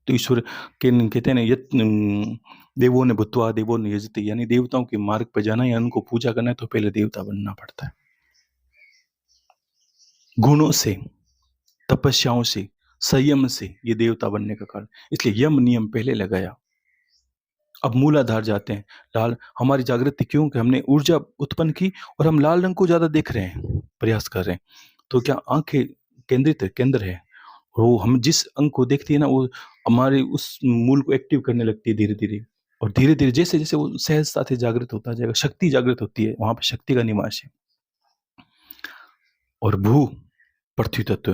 तो ईश्वर कहते हैं ना देवो ने भूत्वा देवो न यजति, यानी देवताओं के मार्ग पे जाना या उनको पूजा करना है तो पहले देवता बनना पड़ता है। गुणों से, तपस्याओं से, संयम से ये देवता बनने का कारण, इसलिए यम नियम पहले लगाया। अब मूलाधार जाते हैं। लाल हमारी जागृति क्यों कि हमने ऊर्जा उत्पन्न की और हम लाल रंग को ज्यादा देख रहे हैं, प्रयास कर रहे हैं। तो क्या आंखें केंद्रित है, केंद्र है, वो हम जिस अंग को देखती है ना वो हमारे उस मूल को एक्टिव करने लगती है धीरे धीरे। और धीरे धीरे जैसे जैसे वो सहजता से जागृत होता जाएगा, शक्ति जागृत होती है, वहां पर शक्ति का निवास है। और भू पृथ्वी तत्व,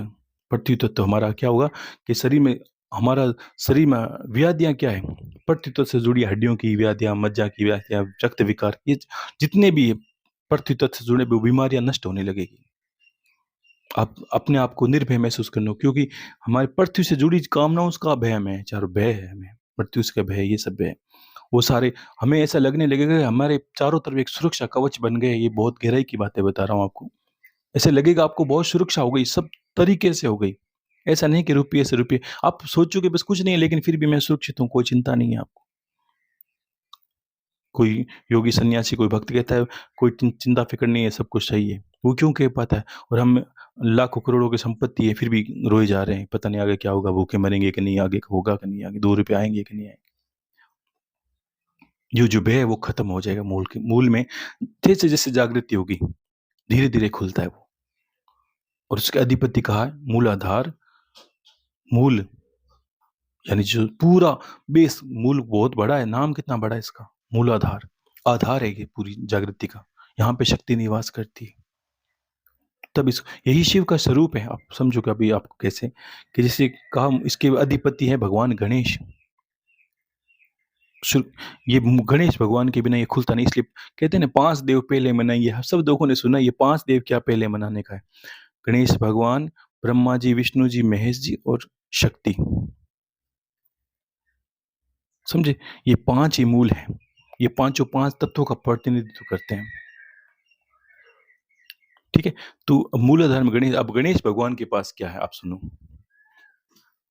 पृथ्वी तत्व हमारा क्या होगा कि शरीर में, हमारा शरीर में व्याधियां क्या है, पृथ्वी तत्व से जुड़ी हड्डियों की व्याधियां, मज्जा की व्याधियां, रक्त विकार, ये जितने भी पृथ्वी तत्व से जुड़े हुए बीमारियां नष्ट होने लगेगी। आप अपने आप को निर्भय महसूस करना, क्योंकि हमारे पृथ्वी से जुड़ी कामनाओं उसका भय हमें, चारों भय है हमें, मृत्यु का भय, ये सब भय, वो सारे हमें ऐसा लगने लगेगा कि हमारे चारों तरफ एक सुरक्षा कवच बन गए। ये बहुत गहराई की बातें बता रहा हूँ आपको। ऐसे लगेगा आपको बहुत सुरक्षा हो गई, सब तरीके से हो गई। ऐसा नहीं कि रुपये से रुपये आप सोचोगे बस कुछ नहीं है, लेकिन फिर भी मैं सुरक्षित हूँ, कोई चिंता नहीं है आपको। कोई योगी सन्यासी, कोई भक्त कहता है कोई चिंता फिक्र नहीं है, सब कुछ सही है। वो क्यों कह पाता है? और हम लाखों करोड़ों की संपत्ति है फिर भी रोए जा रहे हैं, पता नहीं आगे क्या होगा, भूखे मरेंगे कि नहीं, आगे होगा कि नहीं, आगे 2 रुपये आएंगे कि नहीं आएंगे। जो भय है वो खत्म हो जाएगा। मूल में जैसे जैसे जागृति होगी धीरे धीरे खुलता है वो। और उसके अधिपति कहा है मूलाधार, मूल यानी जो पूरा बेस, मूल बहुत बड़ा है, नाम कितना बड़ा है इसका, मूलाधार, आधार है ये पूरी जागृति का, यहाँ पे शक्ति निवास करती है। तब इस यही शिव का स्वरूप है। आप समझो कि अभी आपको कैसे कि जैसे कहा इसके अधिपति है भगवान गणेश। ये गणेश भगवान के बिना ये खुलता नहीं, इसलिए कहते हैं ना 5 देव पहले मनाइए। सब लोगों ने सुना ये 5 देव क्या पहले मनाने का है? गणेश भगवान, ब्रह्मा जी, विष्णु जी, महेश जी और शक्ति। समझे? ये 5 ही मूल हैं। ये पांचों 5 तत्वों का प्रतिनिधित्व करते हैं। ठीक है? तो मूलाधार में गणेश, अब गणेश भगवान के पास क्या है आप सुनो।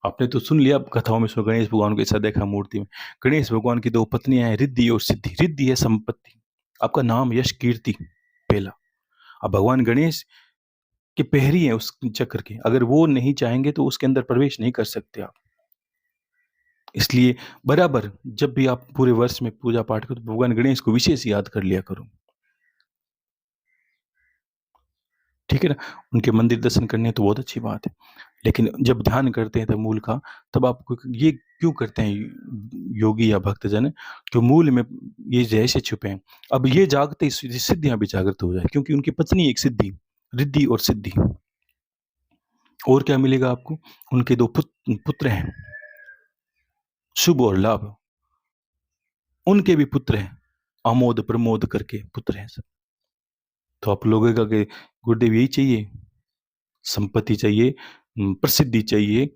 आपने तो सुन लिया, अब कथाओं में सुनो गणेश भगवान को ऐसा देखा मूर्ति में। गणेश भगवान की 2 पत्नियां हैं, रिद्धि और सिद्धि। रिद्धि है संपत्ति, आपका नाम, यश, कीर्ति पहला। अब भगवान गणेश के पहरी हैं उस चक्र के, अगर वो नहीं चाहेंगे तो उसके अंदर प्रवेश नहीं कर सकते आप। इसलिए बराबर जब भी आप पूरे वर्ष में पूजा पाठ करो तो भगवान गणेश को विशेष याद कर लिया करो। ठीक है ना? उनके मंदिर दर्शन करने तो बहुत अच्छी बात है, लेकिन जब ध्यान करते हैं तब मूल का, तब आपको ये क्यों करते हैं योगी या भक्तजन, जो मूल में ये रहस्य छुपे हैं। अब ये जागते ही सिद्धियां भी जागृत हो जाए, क्योंकि उनकी पत्नी एक सिद्धि, रिद्धि और सिद्धि। और क्या मिलेगा आपको? उनके 2 पुत्र हैं, शुभ और लाभ। उनके भी पुत्र हैं, आमोद प्रमोद करके पुत्र हैं सब। तो आप लोगों का कि गुरुदेव यही चाहिए, संपत्ति चाहिए, प्रसिद्धि चाहिए,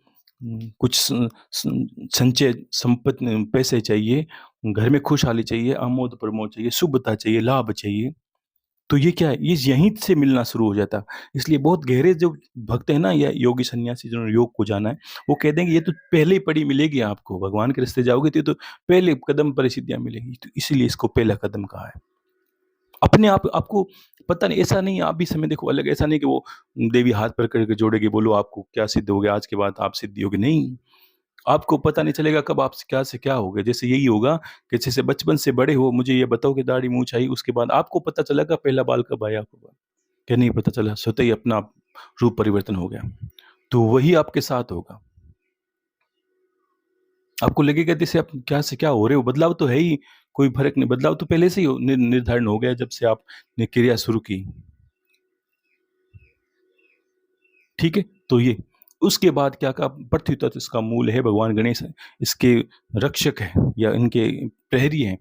कुछ संचय संपत्ति, पैसे चाहिए, घर में खुशहाली चाहिए, आमोद प्रमोद चाहिए, शुभता चाहिए, लाभ चाहिए। तो ये क्या है? ये यहीं से मिलना शुरू हो जाता। इसलिए बहुत गहरे जो भक्त है ना, या योगी सन्यासी जिन्होंने योग को जाना है, वो कह देंगे ये तो पहले ही पड़ी मिलेगी आपको, भगवान के रास्ते जाओगे तो ये तो पहले कदम पर सिद्धियां मिलेंगी। तो इसीलिए इसको पहला कदम कहा है। अपने आप आपको पता नहीं, ऐसा नहीं है, आप भी समय देखो अलग, ऐसा नहीं कि वो देवी हाथ पर करके जोड़ेगी, बोलो आपको क्या सिद्ध हो गया, आज के बाद आप सिद्धि होगी, नहीं। आपको पता नहीं चलेगा कब आप से क्या हो गया। जैसे यही होगा कि जैसे बचपन से बड़े हो, मुझे ये बताओ कि दाढ़ी मूंछ आई, उसके बाद आपको पता चलेगा पहला बाल कब आया आपको, क्या नहीं पता चला, स्वतः ही अपना रूप परिवर्तन हो गया। तो वही आपके साथ होगा। आपको लगेगा जैसे आप क्या से क्या हो रहे हो, बदलाव तो है ही, कोई फर्क नहीं, बदलाव तो पहले से ही निर्धारण हो गया जब से आपने क्रिया शुरू की। ठीक है? तो ये उसके बाद क्या कहा, पृथ्वी तत्व इसका मूल है, भगवान गणेश इसके रक्षक है या इनके प्रहरी हैं,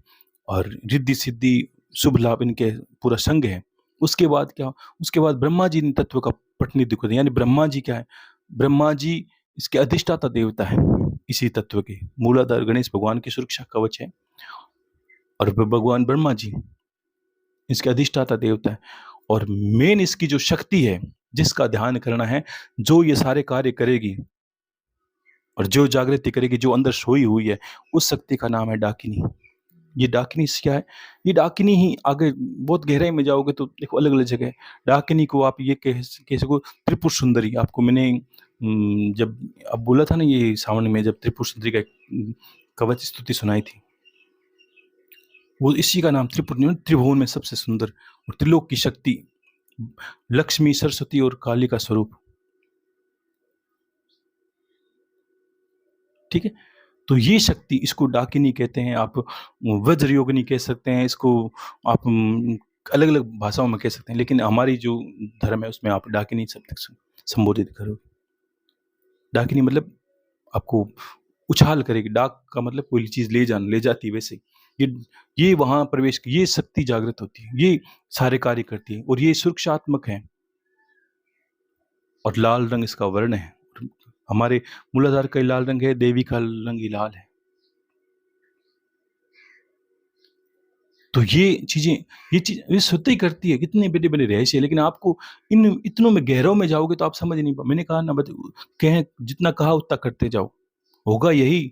और रिद्धि सिद्धि शुभ लाभ इनके पूरा संग है। उसके बाद क्या? उसके बाद ब्रह्मा जी इन तत्व का प्रतिनिधित्व करते हैं, यानी ब्रह्मा जी क्या है? ब्रह्मा जी इसके अधिष्ठाता देवता है, इसी तत्व के मूलाधार गणेश भगवान की सुरक्षा कवच है, और भगवान ब्रह्मा जी इसके अधिष्ठाता देवता है। और मेन इसकी जो शक्ति है, जिसका ध्यान करना है, जो ये सारे कार्य करेगी और जो जागृति करेगी, जो अंदर सोई हुई है, उस शक्ति का नाम है डाकिनी। ये डाकिनी क्या है? ये डाकिनी ही आगे बहुत गहराई में जाओगे तो देखो अलग-अलग जगह है। डाकिनी को आप ये कह सको त्रिपुर सुंदरी। आपको मैंने जब अब बोला था ना ये सावन में जब त्रिपुर सुंदरी का एक कवच स्तुति सुनाई थी, वो इसी का नाम त्रिपुर नहीं, त्रिभुवन में सबसे सुंदर और त्रिलोक की शक्ति, लक्ष्मी, सरस्वती और काली का स्वरूप। ठीक है? तो ये शक्ति, इसको डाकिनी कहते हैं, आप वज्र योगिनी कह सकते हैं, इसको आप अलग-अलग भाषाओं में कह सकते हैं, लेकिन हमारी जो धर्म है उसमें आप डाकिनी शब्द से संबोधित करोगे। डाकिनी मतलब आपको उछाल करेगी, डाक का मतलब कोई चीज़ ले जाना, ले जाती है वैसे। ये ये वहाँ प्रवेश की ये शक्ति जागृत होती है, ये सारे कार्य करती है और ये सुरक्षात्मक है और लाल रंग इसका वर्ण है। हमारे मूलाधार का लाल रंग है, देवी का रंग ही लाल है। तो ये चीज़ें, ये स्वतः ही करती है, कितने बड़े-बड़े रहस्य है, लेकिन आपको इन इतनों में गहराई में जाओगे तो आप समझ नहीं पा मैंने कहा ना कहें जितना कहा उतना करते जाओ, होगा यही।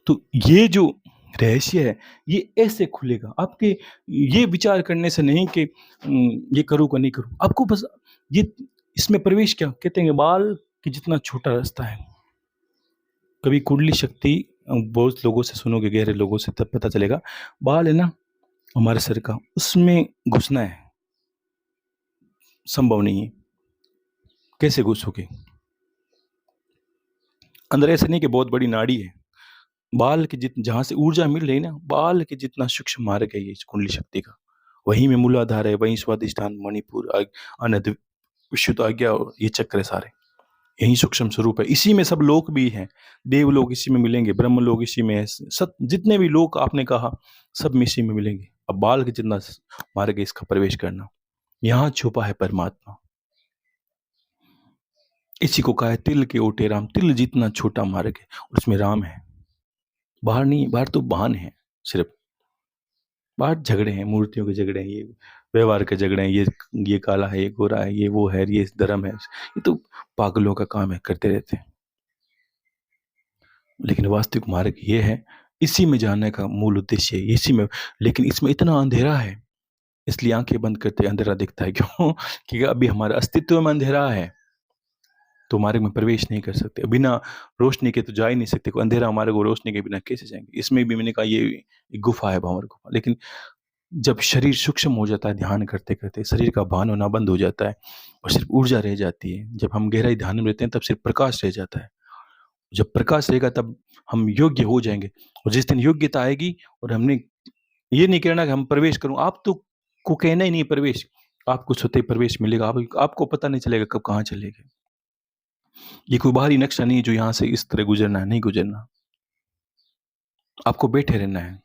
तो ये जो रहस्य है, ये ऐसे खुलेगा आपके ये विचार करने से नहीं कि ये करूँ कि नहीं करूँ। आपको बस ये इसमें प्रवेश क्या कहते हैं बाल के जितना छोटा रास्ता है। कभी कुंडली शक्ति बहुत लोगों से सुनोगे, गहरे लोगों से, तब पता चलेगा। बाल है ना हमारे सर का, उसमें घुसना है, संभव नहीं है। कैसे घुसोगे? अंदर ऐसे नहीं कि बहुत बड़ी नाड़ी है। बाल के जहाँ से ऊर्जा मिल रही है ना, बाल के जितना सूक्ष्म मार्ग है ये कुंडली शक्ति का। वहीं में मूलाधार है, वहीं स्वादिष्ठान, मणिपुर, अनहद, विशुद्ध आज्ञा और ये चक्र है सारे। यही सूक्ष्म स्वरूप है। इसी में सब लोक भी हैं। देवलोक इसी में मिलेंगे, ब्रह्म लोक इसी में है। सब जितने भी लोक आपने कहा, सब में इसी में मिलेंगे। अब बाल के जितना मार्ग है इसका प्रवेश करना। यहाँ छुपा है परमात्मा। इसी को कहा है तिल के ओटे राम। तिल जितना छोटा मार्ग है उसमें राम है। बाहर नहीं, बाहर तो बहाने हैं सिर्फ। बाहर झगड़े हैं, मूर्तियों के झगड़े हैं, ये व्यवहार के झगड़े हैं, ये काला है, ये गोरा है, ये वो है, ये धर्म है। ये तो पागलों का काम है, करते रहते हैं। लेकिन वास्तविक मार्ग ये है, इसी में जानने का मूल उद्देश्य है, इसी में। लेकिन इसमें इतना अंधेरा है, इसलिए आंखें बंद करते अंधेरा दिखता है। क्यों? क्योंकि अभी हमारे अस्तित्व में अंधेरा है, तो मार्ग में प्रवेश नहीं कर सकते। बिना रोशनी के तो जा ही नहीं सकते। कोई अंधेरा हमारे को रोशनी के बिना कैसे जाएंगे? इसमें भी मैंने कहा ये एक गुफा है, भंवर गुफा। लेकिन जब शरीर सूक्ष्म हो जाता है, ध्यान करते करते शरीर का भान होना बंद हो जाता है और सिर्फ ऊर्जा रह जाती है। जब हम गहराई ध्यान में रहते हैं तब सिर्फ प्रकाश रह जाता है। जब प्रकाश रहेगा तब हम योग्य हो जाएंगे। और जिस दिन योग्यता आएगी और हमने ये नहीं कहना कि हम प्रवेश करूं, आप तो को कहना ही नहीं प्रवेश, आपको स्वतः प्रवेश मिलेगा। आपको पता नहीं चलेगा कब कहाँ चलेगा। ये कोई बाहरी नक्शा नहीं है जो यहाँ से इस तरह गुजरना है, नहीं गुजरना। आपको बैठे रहना है।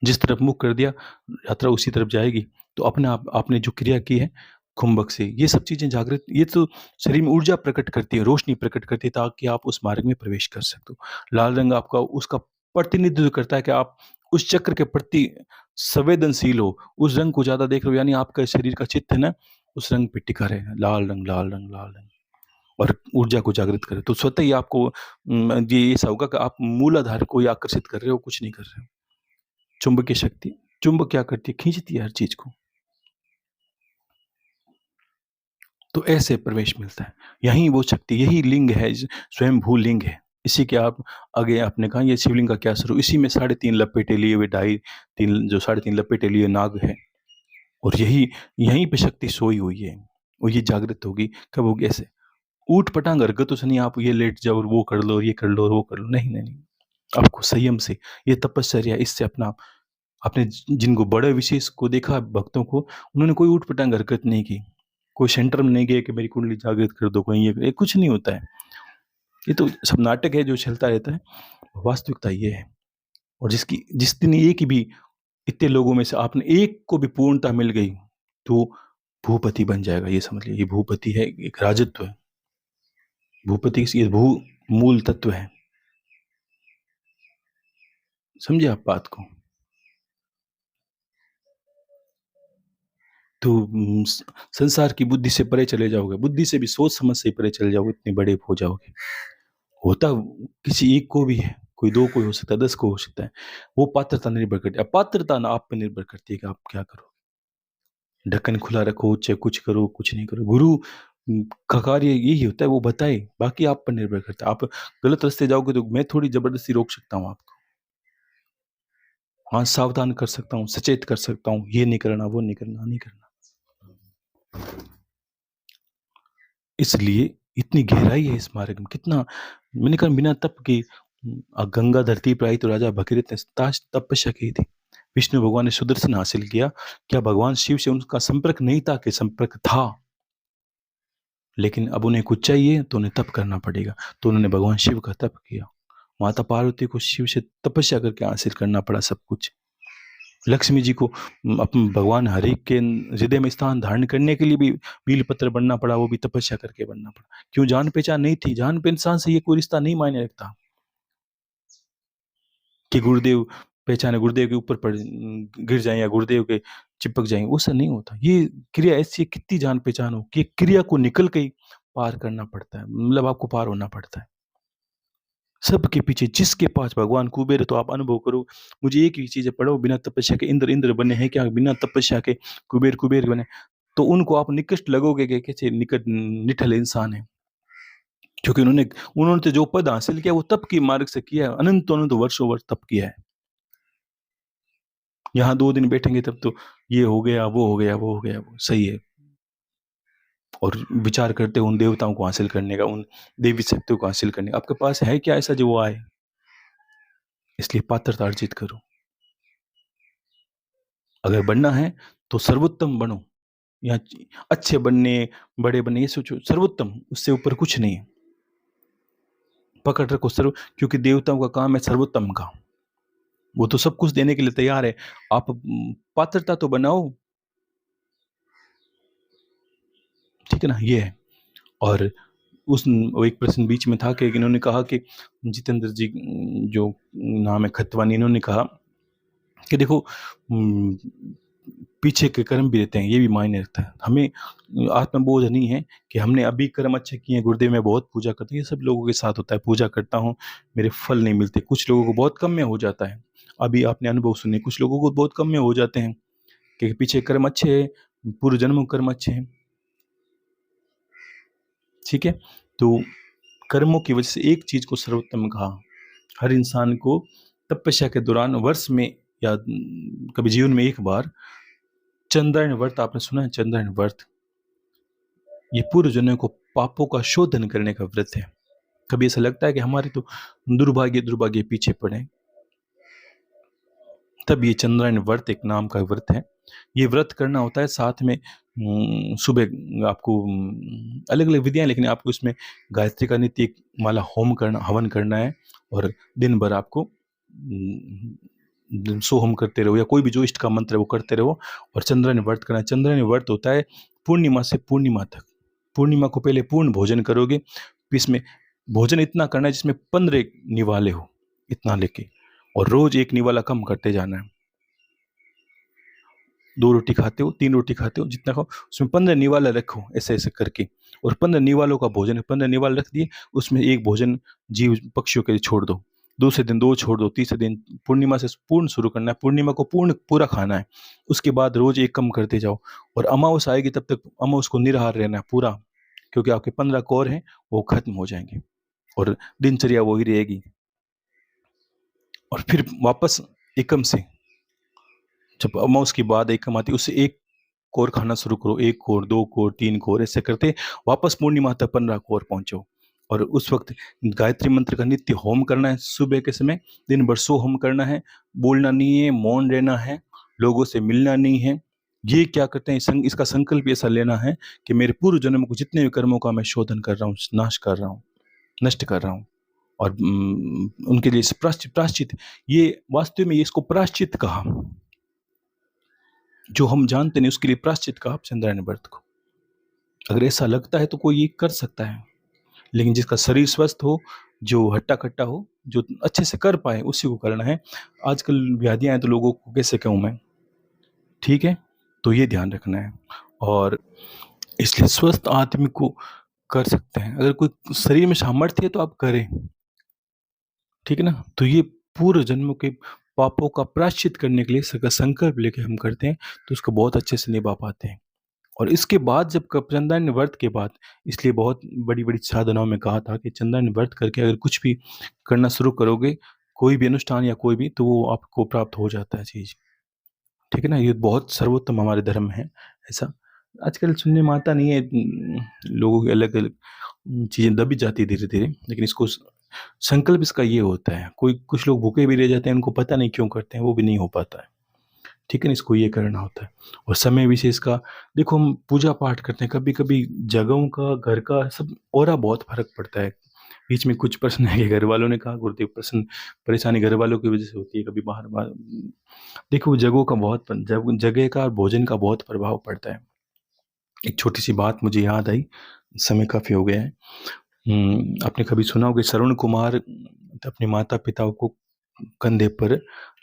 जिस तरफ मुख कर दिया, यात्रा उसी तरफ जाएगी। तो अपने आप आपने जो क्रिया की है कुंभक से, ये सब चीज़ें जागृत, ये तो शरीर में ऊर्जा प्रकट करती है, रोशनी प्रकट करती है, ताकि आप उस मार्ग में प्रवेश कर सकते हो। लाल रंग आपका उसका प्रतिनिधित्व करता है कि आप उस चक्र के प्रति संवेदनशील हो, उस रंग को ज़्यादा देख रहे हो, यानी आपका शरीर का चित्त है ना, उस रंग पे टिका रहे। लाल रंग, लाल रंग, लाल रंग, और ऊर्जा को जागृत करे। तो स्वतः ही आपको ये ऐसा होगा कि आप मूलाधार को ही आकर्षित कर रहे हो, कुछ नहीं कर रहे हो। चुंबकीय शक्ति, चुंबक क्या करती है? खींचती है हर चीज को। तो ऐसे प्रवेश मिलता है। यही वो शक्ति, यही लिंग है, स्वयं भू लिंग है। इसी के आप आगे आपने कहा ये शिवलिंग का क्या स्वरूप, इसी में 3.5 लपेटे लिए हुए, ढाई तीन जो 3.5 लपेटे लिए नाग है। और यही यहीं पे शक्ति सोई हुई है। और ये जागृत होगी कब होगी? ऐसे ऊट पटांग हरकतों से नहीं। आप ये लेट जाओ और वो कर लो, ये कर लो और वो कर लो, नहीं नहीं नहीं। आपको संयम से, ये तपस्या, इससे अपना, आपने जिनको बड़े विशेष को देखा भक्तों को, उन्होंने कोई ऊट पटांग हरकत नहीं की। कोई सेंटर में नहीं गए कि मेरी कुंडली जागृत कर दो, कोई ये कुछ नहीं होता है। ये तो सब नाटक है जो चलता रहता है। वास्तविकता ये है। और जिस दिन एक भी इतने लोगों में से आपने एक को भी पूर्णता मिल गई तो भूपति बन जाएगा। ये समझ लीजिए, ये भूपति है, एक राजत्व है। भूपति ये भू मूल तत्व है। समझे आप बात को? तो संसार की बुद्धि से परे चले जाओगे, बुद्धि से भी सोच समझ से परे चले जाओगे, इतने बड़े हो जाओगे। होता किसी एक को भी है, कोई दो को हो सकता है, 10 को हो सकता है। वो पात्रता निर्भर करती है। अब पात्रता ना आप पे निर्भर करती है कि आप क्या करो। ढक्कन खुला रखो, चाहे कुछ करो, कुछ नहीं करो। गुरु का कार्य यही होता है, वो बताए, बाकी आप पर निर्भर करता है। आप गलत रास्ते जाओगे तो मैं थोड़ी जबरदस्ती रोक सकता हूँ आपको। हाँ, सावधान कर सकता हूँ, सचेत कर सकता हूँ, ये नहीं करना, वो नहीं करना, नहीं करना। इसलिए इतनी गहराई है इस मार्ग में। कितना मैंने कहा, बिना तप के गंगा धरती पर आई तो राजा भगीरथ ने तपस्या की थी। विष्णु भगवान ने सुदर्शन हासिल किया। क्या भगवान शिव से उनका संपर्क नहीं था? कि संपर्क था, लेकिन अब उन्हें कुछ चाहिए तो उन्हें तप करना पड़ेगा। तो उन्होंने भगवान शिव का तप किया। माता पार्वती को शिव से तपस्या करके हासिल करना पड़ा सब कुछ। लक्ष्मी जी को अपने भगवान हरि के हृदय में स्थान धारण करने के लिए भी बीलपत्र बनना पड़ा, वो भी तपस्या करके बनना पड़ा। क्यों? जान पहचान नहीं थी। जान पहचान से ये कोई रिश्ता नहीं मायने रखता कि गुरुदेव पहचाने, गुरुदेव के ऊपर पड़ गिर जाए या गुरुदेव के चिपक जाए, वो सब नहीं होता। ये क्रिया ऐसी है, कितनी जान पहचान हो कि क्रिया को निकल के ही पार करना पड़ता है, मतलब आपको पार होना पड़ता है। सबके पीछे जिसके पास भगवान कुबेर है, तो आप अनुभव करो। मुझे एक ही चीज़ पढ़ो, बिना तपस्या के इंद्र इंद्र बने हैं क्या? बिना तपस्या के कुबेर कुबेर बने? तो उनको आप निकृष्ट लगोगे कि कैसे निकट निठल्ले इंसान है। क्योंकि उन्होंने उन्होंने तो जो पद हासिल किया वो तप के मार्ग से किया है, अनंत अनंत वर्षों वर्ष तप किया है। यहाँ 2 दिन बैठेंगे तब तो ये हो गया, वो हो गया, वो हो गया, वो सही है। और विचार करते हो उन देवताओं को हासिल करने का, उन देवी शक्तियों को हासिल करने का। आपके पास है क्या ऐसा जो वो आए? इसलिए पात्रता अर्जित करो। अगर बनना है तो सर्वोत्तम बनो। या अच्छे बनने, बड़े बनने, ये सोचो सर्वोत्तम, उससे ऊपर कुछ नहीं है। पकड़ रखो सर्व, क्योंकि देवताओं का काम है सर्वोत्तम का। वो तो सब कुछ देने के लिए तैयार है। आप पात्रता तो बनाओ, ठीक है ना? ये है। और उस वो एक प्रश्न बीच में था कि इन्होंने कहा कि जितेंद्र जी, जो नाम है खतवानी, इन्होंने कहा कि देखो पीछे के कर्म भी रहते हैं, ये भी मायने रखता है। हमें आत्मबोध नहीं है कि हमने अभी कर्म अच्छे किए हैं, गुरुदेव मैं बहुत पूजा करता हूँ, ये सब लोगों के साथ होता है। पूजा करता हूँ, मेरे फल नहीं मिलते। कुछ लोगों को बहुत कम में हो जाता है। अभी आपने अनुभव सुने, कुछ लोगों को बहुत कम में हो जाते हैं कि पीछे कर्म अच्छे हैं, पूर्व जन्मों कर्म अच्छे हैं, ठीक है। तो कर्मों की वजह से एक चीज को सर्वोत्तम कहा। हर इंसान को तपस्या के दौरान वर्ष में या कभी जीवन में एक बार चंद्रायण व्रत, आपने सुना है चंद्रायण व्रत? ये पूर्व जन्मों को पापों का शोधन करने का व्रत है। कभी ऐसा लगता है कि हमारे तो दुर्भाग्य दुर्भाग्य पीछे पड़े, तब ये चंद्रायण व्रत एक नाम का व्रत है। ये व्रत करना होता है, साथ में सुबह आपको अलग अलग विधियां, लेकिन आपको इसमें गायत्री का नित्य एक माला होम करना, हवन करना है। और दिन भर आपको सोहम करते रहो, या कोई भी जो इष्ट का मंत्र है वो करते रहो। और चंद्रायण व्रत करना है। चंद्रायण व्रत होता है पूर्णिमा से पूर्णिमा तक। पूर्णिमा को पहले पूर्ण भोजन करोगे, इसमें भोजन इतना करना है जिसमें 15 निवाले हो, इतना लेके, और रोज एक निवाला कम करते जाना है। 2 रोटी खाते हो, 3 रोटी खाते हो, जितना खाओ उसमें 15 निवाला रखो, ऐसे ऐसे करके। और 15 निवालों का भोजन, 15 निवाले रख दिए, उसमें एक भोजन जीव पक्षियों के लिए छोड़ दो। दूसरे दिन 2 छोड़ दो, तीसरे दिन पूर्णिमा से पूर्ण शुरू करना है, पूर्णिमा को पूर्ण पूरा खाना है। उसके बाद रोज एक कम करते जाओ। और अमावस आएगी तब तक अमावस को निराहार रहना है पूरा, क्योंकि आपके 15 कौर हैं वो खत्म हो जाएंगे और दिनचर्या वही रहेगी। और फिर वापस एकम से, जब अमावस की बाद एकम आती है, उससे एक कोर खाना शुरू करो। 1 कोर, 2 कोर, 3 कोर, ऐसे करते वापस पूर्णिमा तक 15 कोर पहुंचो। और उस वक्त गायत्री मंत्र का नित्य होम करना है। सुबह के समय दिन भर सो होम करना है, बोलना नहीं है, मौन रहना है, लोगों से मिलना नहीं है। ये क्या करते हैं, इसका संकल्प ऐसा लेना है कि मेरे पूर्व जन्म को जितने भी कर्मों का मैं शोधन कर रहा हूँ, नाश कर रहा हूँ, नष्ट कर रहा हूँ। और उनके लिए प्राश्चित प्राश्चित, ये वास्तव में इसको प्राश्चित कहा। जो हम जानते नहीं उसके लिए प्राश्चित कहा चंद्रायण व्रत को। अगर ऐसा लगता है तो कोई ये कर सकता है, लेकिन जिसका शरीर स्वस्थ हो, जो हट्टा-कट्टा हो, जो अच्छे से कर पाएँ उसी को करना है। आजकल व्याधियाँ हैं तो लोगों को कैसे कहूँ मैं, ठीक है? तो ये ध्यान रखना है और इसलिए स्वस्थ आदमी को कर सकते हैं। अगर कोई शरीर में सामर्थ्य है तो आप करें, ठीक है ना? तो ये पूर्व जन्मों के पापों का प्रायश्चित करने के लिए संकल्प लेके हम करते हैं, तो उसको बहुत अच्छे से निभा पाते हैं। और इसके बाद जब चंद्रायन व्रत के बाद, इसलिए बहुत बड़ी-बड़ी साधनाओं में कहा था कि चंद्रायन व्रत करके अगर कुछ भी करना शुरू करोगे, कोई भी अनुष्ठान या कोई भी, तो वो आपको प्राप्त हो जाता है चीज़। ठीक है ना? ये बहुत सर्वोत्तम हमारे धर्म है, ऐसा। आजकल सुनने में आता नहीं है, लोगों की अलग-अलग चीज़ें दबी जाती है धीरे-धीरे, लेकिन इसको संकल्प इसका ये होता है, कोई कुछ लोग भूखे भी रह जाते हैं, उनको पता नहीं क्यों करते हैं, वो भी नहीं हो पाता है। ठीक है ना? इसको ये करना होता है और समय विशेष का, देखो हम पूजा-पाठ करते हैं, कभी-कभी जगहों का, घर का सब ऑरा बहुत फ़र्क पड़ता है। बीच में कुछ प्रश्न है कि घर वालों ने कहा, गुरुदेव प्रश्न परेशानी घर वालों की वजह से होती है, कभी बाहर-बाहर, देखो जगहों का बहुत जगह का और भोजन का बहुत प्रभाव पड़ता है। एक छोटी-सी बात मुझे याद आई, समय काफ़ी हो गया है। आपने कभी सुना होगा श्रवण कुमार अपने माता-पिता को कंधे पर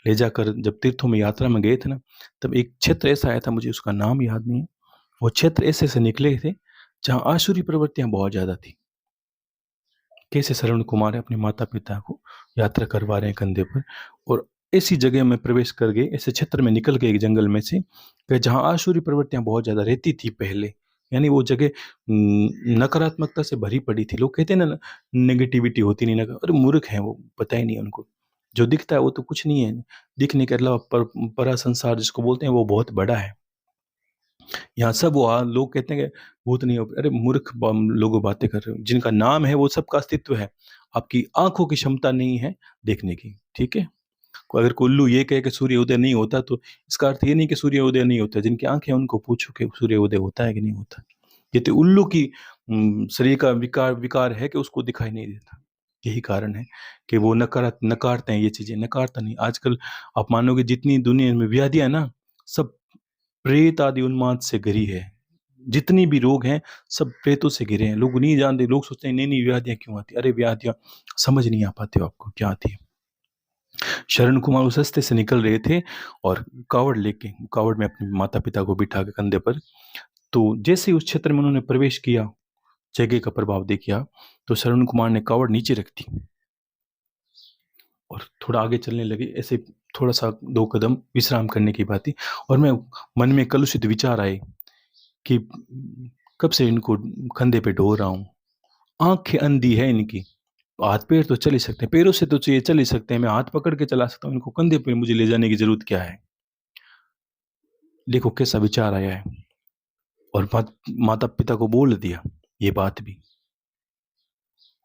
ले जाकर जब तीर्थों में यात्रा में गए थे ना, तब एक क्षेत्र ऐसा आया था, मुझे उसका नाम याद नहीं है। वो क्षेत्र ऐसे-ऐसे निकले थे, जहाँ आसुरी प्रवृत्तियाँ बहुत ज़्यादा थी। कैसे श्रवण कुमार अपने माता-पिता को यात्रा करवा रहे हैं कंधे पर और ऐसी जगह में प्रवेश कर गए, ऐसे क्षेत्र में निकल गए एक जंगल में से, कि जहाँ आसुरी प्रवृत्तियाँ बहुत ज़्यादा रहती थी पहले। यानी वो जगह नकारात्मकता से भरी पड़ी थी। लोग कहते हैं ना, नेगेटिविटी होती नहीं, अरे मूर्ख हैं वो, पता ही नहीं है उनको। जो दिखता है वो तो कुछ नहीं है। दिखने के अलावा परा संसार जिसको बोलते हैं, वो बहुत बड़ा है। यहाँ सब वो लोग कहते हैं कि भूत नहीं हो, अरे मूर्ख लोग बातें कर रहे हो, जिनका नाम है वो सबका अस्तित्व है, आपकी आंखों की क्षमता नहीं है देखने की, ठीक है? अगर कोई उल्लू ये कहे कि सूर्य उदय नहीं होता, तो इसका अर्थ ये नहीं कि सूर्य उदय नहीं होता। जिनकी आंखें हैं उनको पूछो कि सूर्य उदय होता है कि नहीं होता। ये तो उल्लू की शरीर का विकार विकार है कि उसको दिखाई नहीं देता। यही कारण है कि वो नकारते हैं ये चीजें, नकारता नहीं। आजकल आप मानोगे जितनी दुनिया में व्याधियां हैं ना, सब प्रेत आदि उन्माद से घिरी है। जितनी भी रोग हैं, सब प्रेतों से घिरे हैं। लोग नहीं जानते, लोग सोचते हैं नई-नई व्याधियाँ क्यों आती हैं? अरे व्याधियाँ समझ नहीं आ पाते हो आपको क्या आती है। शरण कुमार उस रास्ते से निकल रहे थे और कावड़ में अपने माता-पिता को बिठा के कंधे पर, तो जैसे ही उस क्षेत्र में उन्होंने प्रवेश किया, जगह का प्रभाव देखा, तो शरण कुमार ने कावड़ नीचे रख दी और थोड़ा आगे चलने लगे। ऐसे थोड़ा-सा 2 कदम विश्राम करने की बात थी और मैं मन में कलुषित विचार आए कि कब से इनको कंधे पे ढो रहा हूँ। आँखें अंधी है इनकी, हाथ-पैर तो चल ही सकते हैं, पैरों से तो ये चल ही सकते हैं, मैं हाथ पकड़ के चला सकता हूँ, इनको कंधे पे मुझे ले जाने की ज़रूरत क्या है? देखो कैसा विचार आया है और माता-पिता को बोल दिया ये बात भी।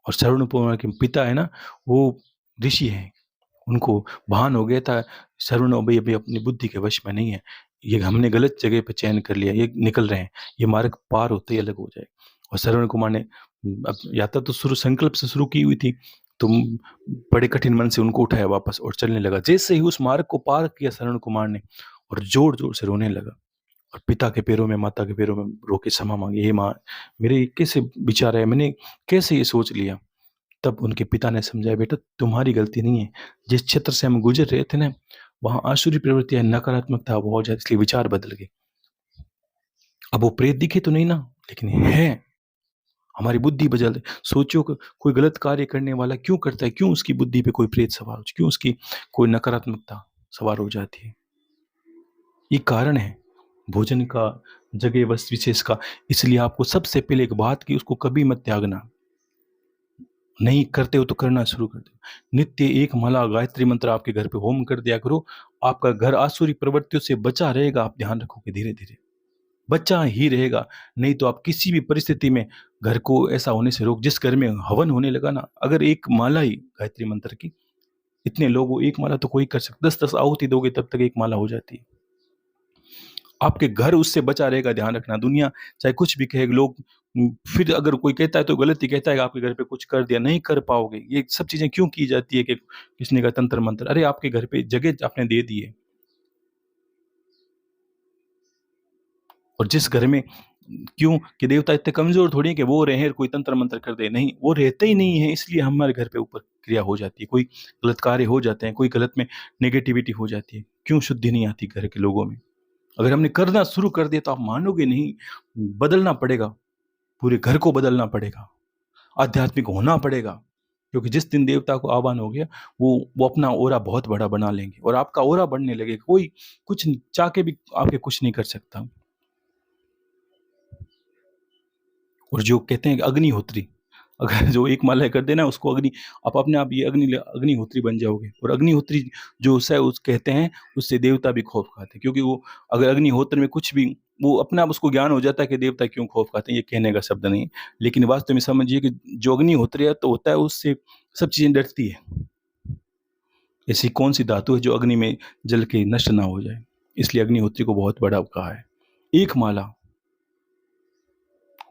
और श्रवण कुमार के पिता है ना, वो ऋषि हैं, उनको भान हो गया था, श्रवण अभी अपनी बुद्धि के वश में नहीं है। ये हमने गलत जगह पे चयन कर लिया, ये निकल रहे हैं, ये मार्ग पार होते ही अलग हो जाएगा। और श्रवण कुमार ने अब यात्रा तो शुरू संकल्प से शुरू की हुई थी, तो बड़े कठिन मन से उनको उठाया वापस और चलने लगा। जैसे ही उस मार्ग को पार किया श्रवण कुमार ने, और ज़ोर-ज़ोर से रोने लगा और पिता के पैरों में, माता के पैरों में रो के क्षमा माँगी, "हे माँ, मेरे कैसे विचार आए, मैंने कैसे ये सोच लिया?" तब उनके पिता ने समझाया, बेटा तुम्हारी गलती नहीं है। जिस क्षेत्र से हम गुज़र रहे थे ना, वहाँ आसुरी प्रवृत्तियाँ, नकारात्मकता बहुत ज़्यादा, इसलिए विचार बदल गए। अब वो प्रेत दिखे तो नहीं ना, लेकिन है। हमारी बुद्धि बदल, सोचो कि कोई गलत कार्य करने वाला क्यों करता है? क्यों उसकी बुद्धि पे कोई प्रेत सवार हो, क्यों उसकी कोई नकारात्मकता सवार हो जाती है? ये कारण है भोजन का, जगह वस्तु विशेष का। इसलिए आपको सबसे पहले एक बात की, उसको कभी मत त्यागना। नहीं करते हो तो करना शुरू कर दो। नित्य एक माला गायत्री मंत्र आपके घर पे होम कर दिया करो। आपका घर आसुरी प्रवृत्तियों से बचा रहेगा, आप ध्यान रखोगे धीरे-धीरे। बचा ही रहेगा, नहीं तो आप किसी भी परिस्थिति में घर को ऐसा होने से रोक, जिस घर में हवन होने लगा ना, अगर एक माला ही गायत्री मंत्र की, इतने लोग हो, एक माला तो कोई कर सकता, 10-10 आहुति दोगे तब तक एक माला हो जाती है। आपके घर उससे बचा रहेगा, ध्यान रखना। दुनिया चाहे कुछ भी कहे, लोग फिर अगर कोई कहता है तो गलत ही कहता है कि आपके घर पे कुछ कर दिया, नहीं कर पाओगे। ये सब चीज़ें क्यों की जाती है कि किसने कहा तंत्र-मंत्र, अरे आपके घर पे जगह आपने दे दी है। और जिस घर में क्यों कि देवता इतने कमजोर थोड़ी है कि वो रहे कोई तंत्र मंत्र कर दे, नहीं, वो रहते ही नहीं है, इसलिए हमारे घर पे ऊपर क्रिया हो जाती है, कोई गलत कार्य हो जाते हैं, कोई गलत में नेगेटिविटी हो जाती है, क्यों शुद्धि नहीं आती घर के लोगों में। अगर हमने करना शुरू कर दिया तो आप मानोगे नहीं, बदलना पड़ेगा, पूरे घर को बदलना पड़ेगा, आध्यात्मिक होना पड़ेगा, क्योंकि जिस दिन देवता को आह्वान हो गया वो अपना ओरा बहुत बड़ा बना लेंगे और आपका ओरा बढ़ने लगेगा, कोई कुछ चाह के भी आपके कुछ नहीं कर सकता। और जो कहते हैं कि अग्निहोत्री, अगर जो एक माला कर देना उसको अग्नि, आप अपने आप ये अग्निहोत्री बन जाओगे। और अग्निहोत्री जो है उस कहते हैं उससे देवता भी खौफ खाते हैं, क्योंकि वो अगर अग्निहोत्र में कुछ भी, वो अपने आप उसको ज्ञान हो जाता है कि देवता क्यों खौफ खाते हैं, ये कहने का शब्द नहीं, लेकिन वास्तव में समझिए कि जो अग्निहोत्री है तो होता है उससे सब चीजें डरती है। ऐसी कौन सी धातु है जो अग्नि में जल के नष्ट ना हो जाए, इसलिए अग्निहोत्री को बहुत बड़ा कहा है। एक माला,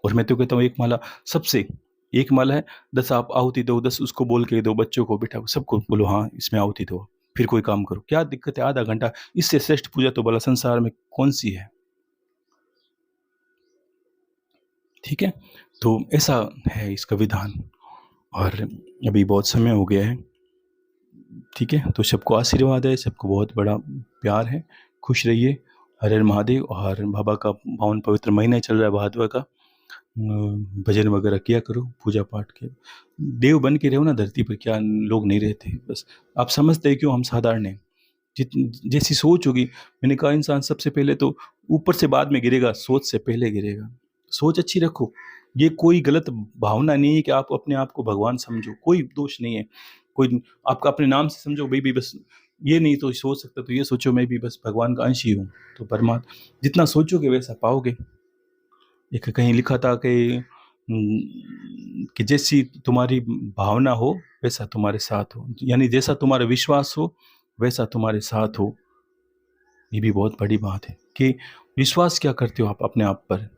और मैं तो कहता हूँ एक माला सबसे, एक माला है, 10 आप आहुति दो, 10 उसको बोल के दो, बच्चों को बिठाओ, सबको बोलो हाँ इसमें आहुति दो, फिर कोई काम करो, क्या दिक्कत है, आधा घंटा, इससे श्रेष्ठ पूजा तो भला संसार में कौन सी है। ठीक है, तो ऐसा है इसका विधान। और अभी बहुत समय हो गया है, ठीक है, तो सबको आशीर्वाद है, सबको बहुत बड़ा प्यार है, खुश रहिए, हर हर महादेव। और बाबा का पावन पवित्र महीना चल रहा है भादवा का, भजन वगैरह किया करो, पूजा पाठ के, देव बन के रहो ना धरती पर, क्या लोग नहीं रहते, बस आप समझते हैं क्यों हम साधारण हैं। जित जैसी सोच होगी, मैंने कहा इंसान सबसे पहले तो ऊपर से बाद में गिरेगा, सोच से पहले गिरेगा। सोच अच्छी रखो, ये कोई गलत भावना नहीं है कि आप अपने आप को भगवान समझो, कोई दोष नहीं है, कोई आपका अपने नाम से समझो भाई भी, बस ये नहीं तो सोच सकता, तो ये सोचो मैं भी बस भगवान का अंश ही हूँ, तो परमात्मा जितना सोचोगे वैसा पाओगे। एक कहीं लिखा था कि जैसी तुम्हारी भावना हो वैसा तुम्हारे साथ हो, यानी जैसा तुम्हारा विश्वास हो वैसा तुम्हारे साथ हो। ये भी बहुत बड़ी बात है कि विश्वास क्या करते हो आप अपने आप पर,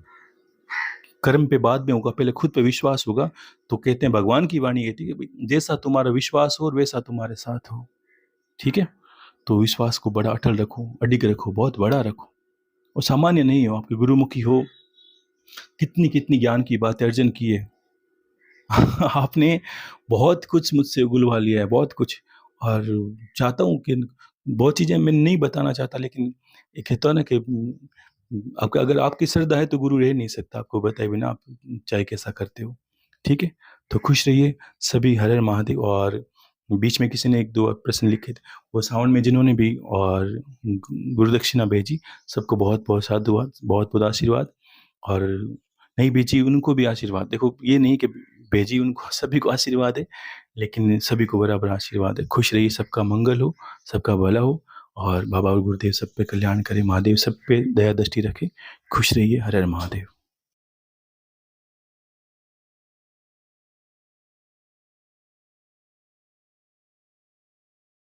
कर्म पे बाद में होगा, पहले खुद पे विश्वास होगा। तो कहते हैं, भगवान की वाणी कहती है कि जैसा तुम्हारा विश्वास हो और वैसा तुम्हारे साथ हो। ठीक है, तो विश्वास को बड़ा अटल रखो, अडिग रखो, बहुत बड़ा रखो, और सामान्य नहीं हो, आपके गुरुमुखी हो, कितनी कितनी ज्ञान की बातें अर्जन की है आपने बहुत कुछ मुझसे उगलवा लिया है, बहुत कुछ। और चाहता हूँ कि बहुत चीज़ें मैं नहीं बताना चाहता, लेकिन एक कहता है ना कि आपका अगर आपकी श्रद्धा है तो गुरु रह नहीं सकता आपको बताए बिना, आप चाहे कैसा करते हो। ठीक है, तो खुश रहिए सभी, हर हर महादेव। और बीच में किसी ने 1-2 प्रश्न लिखे थे, वो सावन में जिन्होंने भी और गुरु दक्षिणा भेजी, सबको बहुत बहुत साधुवाद, बहुत बहुत आशीर्वाद। और नहीं भेजी उनको भी आशीर्वाद। देखो ये नहीं कि भेजी उनको सभी को आशीर्वाद है, लेकिन सभी को बराबर आशीर्वाद है। खुश रहिए, सबका मंगल हो, सबका भला हो, और बाबा और गुरुदेव सब पे कल्याण करे, महादेव सब पे दया दृष्टि रखे। खुश रहिए, हर हर महादेव।